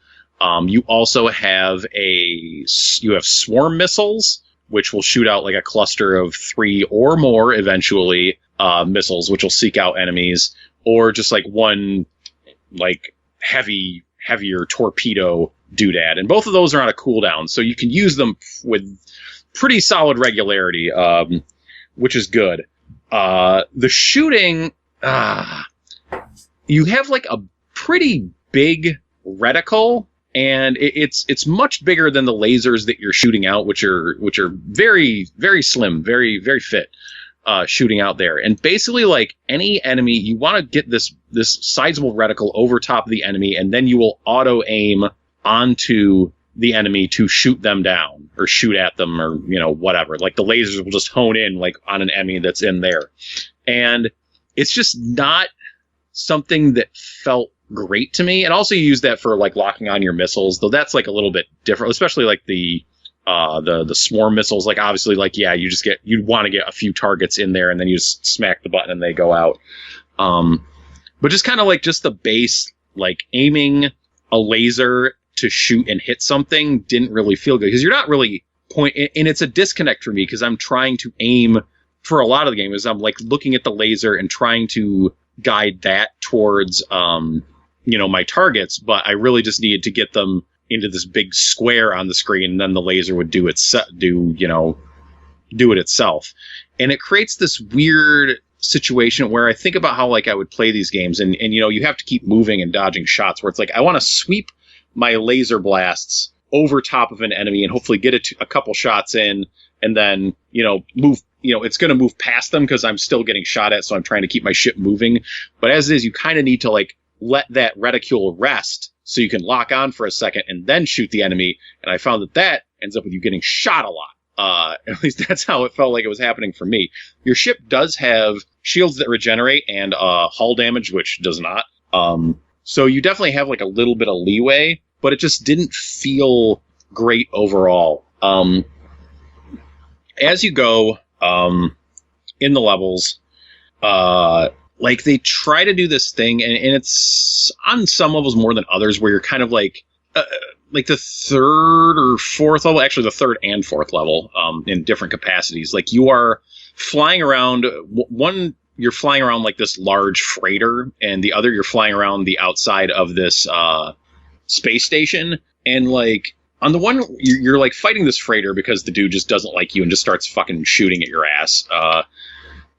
You also have swarm missiles, which will shoot out a cluster of 3 or more eventually missiles, which will seek out enemies, or just one heavier torpedo doodad. And both of those are on a cooldown, so you can use them with pretty solid regularity, which is good. The shooting, you have a pretty big reticle. And it's much bigger than the lasers that you're shooting out, which are very, very slim, very, very fit, shooting out there. And basically, any enemy, you want to get this sizable reticle over top of the enemy, and then you will auto aim onto the enemy to shoot them down or shoot at them, or whatever. The lasers will just hone in on an enemy that's in there, and it's just not something that felt great to me. And also you use that for locking on your missiles, though that's a little bit different, especially the swarm missiles. Obviously you'd want to get a few targets in there, and then you just smack the button and they go out. But just kind of just the base, aiming a laser to shoot and hit something didn't really feel good, because you're not really and it's a disconnect for me, because I'm trying to aim for a lot of the game is I'm looking at the laser and trying to guide that towards my targets, but I really just needed to get them into this big square on the screen, and then the laser would do it itself. And it creates this weird situation where I think about how I would play these games, and you have to keep moving and dodging shots, where it's I want to sweep my laser blasts over top of an enemy and hopefully get a couple shots in, and then move. It's going to move past them because I'm still getting shot at, so I'm trying to keep my ship moving. But as it is, you kind of need to let that reticule rest so you can lock on for a second and then shoot the enemy. And I found that ends up with you getting shot a lot. At least that's how it felt like it was happening for me. Your ship does have shields that regenerate and hull damage, which does not. So you definitely have a little bit of leeway, but it just didn't feel great overall. As you go in the levels, they try to do this thing, and it's on some levels more than others, where you're kind of the third or fourth level, actually the third and fourth level, in different capacities. You are flying around, one, you're flying around this large freighter, and the other, you're flying around the outside of this space station, and on the one, you're fighting this freighter because the dude just doesn't like you and just starts fucking shooting at your ass.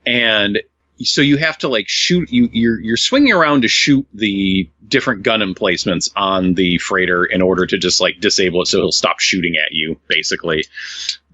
And so you have to like shoot. You're swinging around to shoot the different gun emplacements on the freighter in order to just like disable it so he'll stop shooting at you, basically.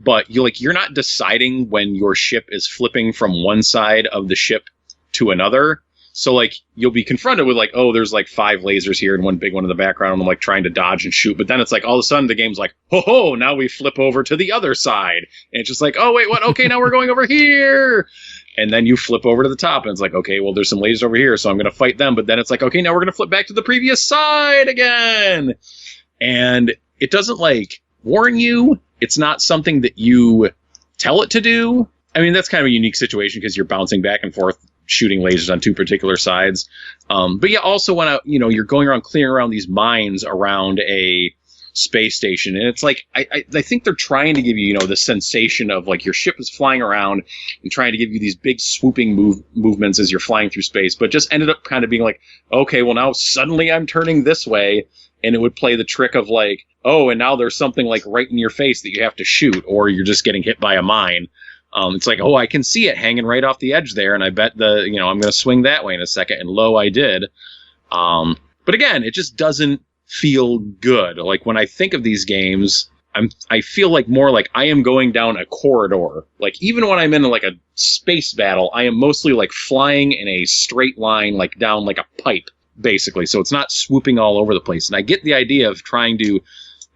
But you're not deciding when your ship is flipping from one side of the ship to another. So, like, you'll be confronted with, like, oh, there's, like, 5 lasers here and one big one in the background, and I'm, like, trying to dodge and shoot. But then it's like, all of a sudden, the game's like, ho, now we flip over to the other side. And it's just like, oh, wait, what? Okay, now we're going over here. And then you flip over to the top, and it's like, okay, well, there's some lasers over here, so I'm going to fight them. But then it's like, okay, now we're going to flip back to the previous side again. And it doesn't, like, warn you. It's not something that you tell it to do. I mean, that's kind of a unique situation because you're bouncing back and forth, shooting lasers on 2 particular sides. But yeah, also when you're going around clearing around these mines around a space station, and it's like I think they're trying to give you, the sensation of like your ship is flying around and trying to give you these big swooping movements as you're flying through space, but just ended up kind of being like, okay, well now suddenly I'm turning this way, and it would play the trick of like, oh, and now there's something like right in your face that you have to shoot, or you're just getting hit by a mine. It's like, oh, I can see it hanging right off the edge there, and I bet I'm going to swing that way in a second, and lo, I did. But again, it just doesn't feel good. Like, when I think of these games, I feel like more like I am going down a corridor. Like, even when I'm in, like, a space battle, I am mostly, like, flying in a straight line, like, down, like, a pipe, basically. So it's not swooping all over the place. And I get the idea of trying to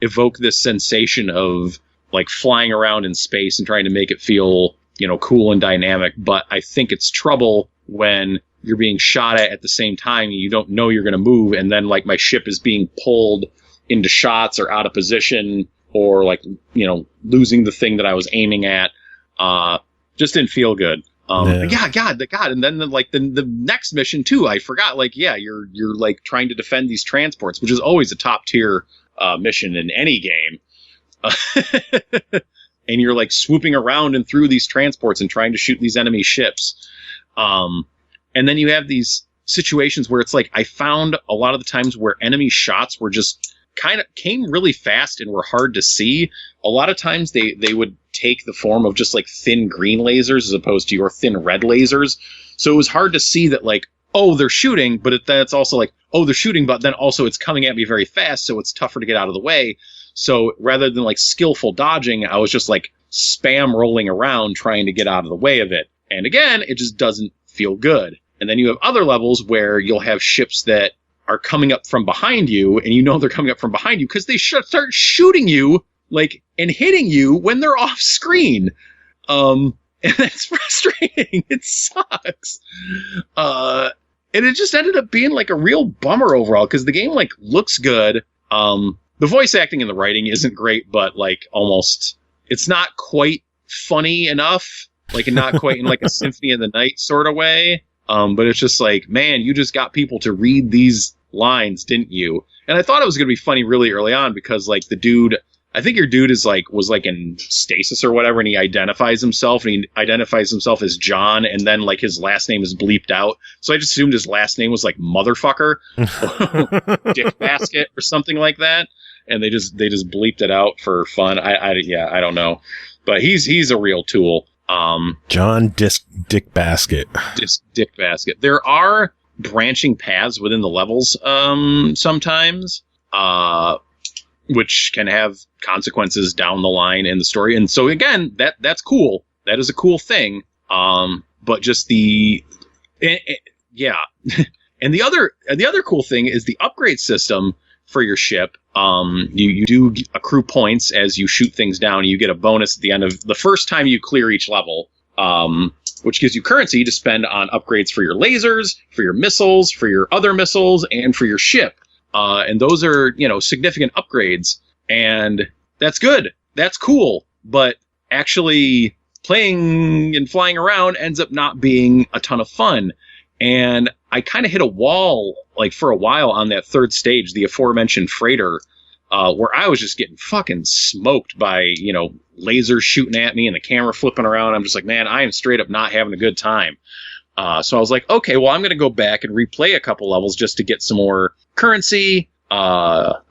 evoke this sensation of like flying around in space and trying to make it feel, cool and dynamic. But I think it's trouble when you're being shot at the same time and you don't know you're going to move. And then like my ship is being pulled into shots or out of position or like, losing the thing that I was aiming at. Just didn't feel good. Yeah, God. And then the next mission too, I forgot, like, yeah, you're like trying to defend these transports, which is always a top tier, mission in any game. And you're like swooping around and through these transports and trying to shoot these enemy ships. And then you have these situations where it's like, I found a lot of the times where enemy shots were just kind of came really fast and were hard to see. A lot of times they would take the form of just like thin green lasers as opposed to your thin red lasers. So it was hard to see that like, oh, they're shooting, but then it's also like, oh, they're shooting, but then also it's coming at me very fast, so it's tougher to get out of the way. So rather than like skillful dodging, I was just like spam rolling around trying to get out of the way of it. And again, it just doesn't feel good. And then you have other levels where you'll have ships that are coming up from behind you, and they're coming up from behind you because they start shooting you like and hitting you when they're off screen. And that's frustrating. It sucks. And it just ended up being like a real bummer overall because the game like looks good. The voice acting and the writing isn't great, but like almost it's not quite funny enough, like not quite in like a Symphony of the Night sort of way. But it's just like, man, you just got people to read these lines, didn't you? And I thought it was going to be funny really early on because like the dude, I think your dude was like in stasis or whatever, and he identifies himself as John, and then like his last name is bleeped out. So I just assumed his last name was like motherfucker, dick basket or something like that. And they just bleeped it out for fun. I don't know, but he's a real tool. John Dick Basket. Dick Basket. There are branching paths within the levels sometimes, which can have consequences down the line in the story. And so again, that's cool. That is a cool thing. But just yeah. And the other cool thing is the upgrade system for your ship. You do accrue points as you shoot things down, and you get a bonus at the end of the first time you clear each level, which gives you currency to spend on upgrades for your lasers, for your missiles, for your other missiles, and for your ship. And those are, significant upgrades, and that's good. That's cool. But actually playing and flying around ends up not being a ton of fun. And I kind of hit a wall, like, for a while on that third stage, the aforementioned freighter, where I was just getting fucking smoked by, lasers shooting at me and the camera flipping around. I'm just like, man, I am straight up not having a good time. So I was like, okay, well, I'm going to go back and replay a couple levels just to get some more currency. There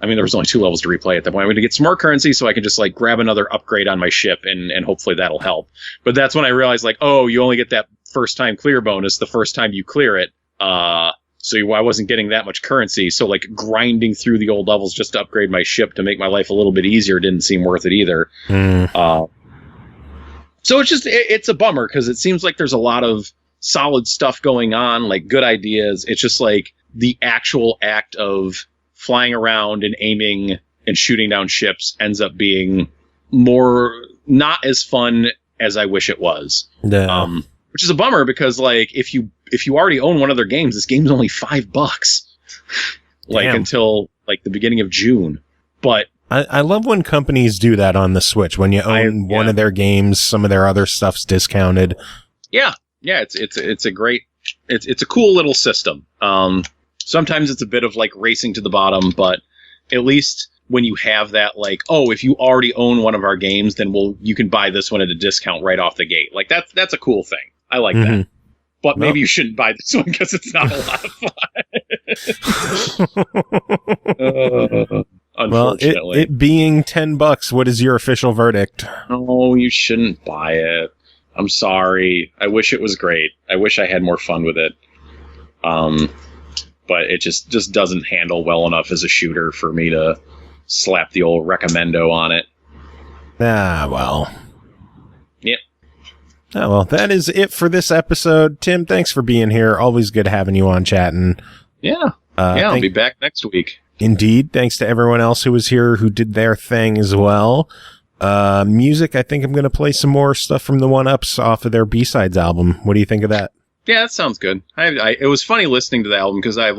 was only 2 levels to replay at that point. I'm going to get some more currency so I can just like grab another upgrade on my ship and hopefully that'll help. But that's when I realized like, oh, you only get that first time clear bonus the first time you clear it. So I wasn't getting that much currency. So like grinding through the old levels just to upgrade my ship to make my life a little bit easier didn't seem worth it either. So it's a bummer because it seems like there's a lot of solid stuff going on, like good ideas. It's just like the actual act of flying around and aiming and shooting down ships ends up being not as fun as I wish it was. Yeah. Which is a bummer because like if you already own one of their games, this game's only $5 like until like the beginning of June. But I love when companies do that on the Switch. When you own one of their games, some of their other stuff's discounted. Yeah. It's a great, it's a cool little system. Sometimes it's a bit of like racing to the bottom, but at least when you have that, like, oh, if you already own one of our games, then you can buy this one at a discount right off the gate. Like that's a cool thing. I like that. But maybe you shouldn't buy this one because it's not a lot of fun. Unfortunately. Well, it being $10, what is your official verdict? No, you shouldn't buy it. I'm sorry. I wish it was great. I wish I had more fun with it. But it just doesn't handle well enough as a shooter for me to slap the old recommendo on it. Well. Yep. Oh, well, that is it for this episode. Tim, thanks for being here. Always good having you on chatting. Yeah. I'll be back next week. Indeed. Thanks to everyone else who was here who did their thing as well. Music, I think I'm going to play some more stuff from the 1-Ups off of their B-Sides album. What do you think of that? Yeah, that sounds good. It was funny listening to the album because I've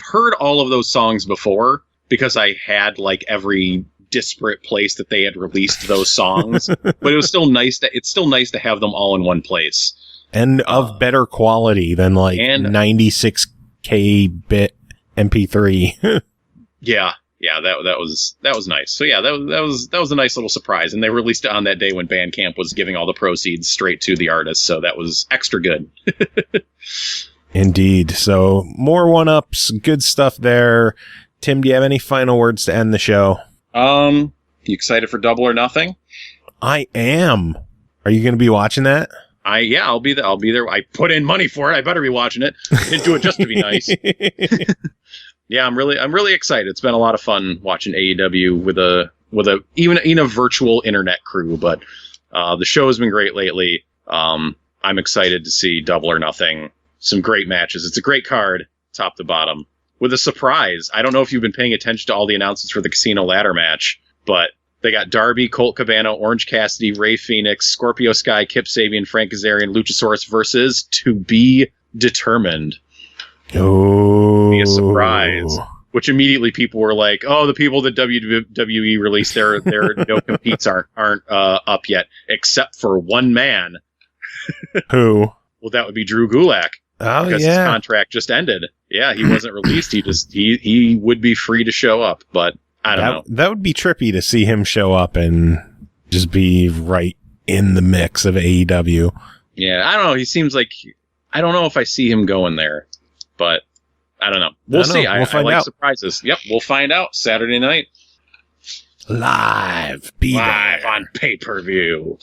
heard all of those songs before because I had like every disparate place that they had released those songs, but it was still nice to have them all in one place and of better quality than like 96K bit MP3. Yeah, that was nice. So yeah, that was a nice little surprise, and they released it on that day when Bandcamp was giving all the proceeds straight to the artist, so that was extra good. Indeed. So more 1-Ups, good stuff there. Tim, do you have any final words to end the show? You excited for Double or Nothing? I am. Are you going to be watching that? I'll be there. I put in money for it. I better be watching it. Didn't do it just to be nice. Yeah, I'm really excited. It's been a lot of fun watching AEW with even in a virtual internet crew, but the show has been great lately. I'm excited to see Double or Nothing. Some great matches. It's a great card, top to bottom. With a surprise. I don't know if you've been paying attention to all the announcements for the Casino Ladder match, but they got Darby, Colt Cabana, Orange Cassidy, Rey Fenix, Scorpio Sky, Kip Sabian, Frank Kazarian, Luchasaurus versus To Be Determined. Oh, be a surprise. Which immediately people were like, "Oh, the people that WWE released their no competes aren't up yet, except for one man." Who? Well, that would be Drew Gulak. Oh, because his contract just ended. Yeah, he wasn't released. He would be free to show up, but I don't know. That would be trippy to see him show up and just be right in the mix of AEW. Yeah, I don't know. He seems like I don't know if I see him going there, but I don't know. We'll see. I like out. Surprises. Yep, we'll find out Saturday night. Live on pay-per-view.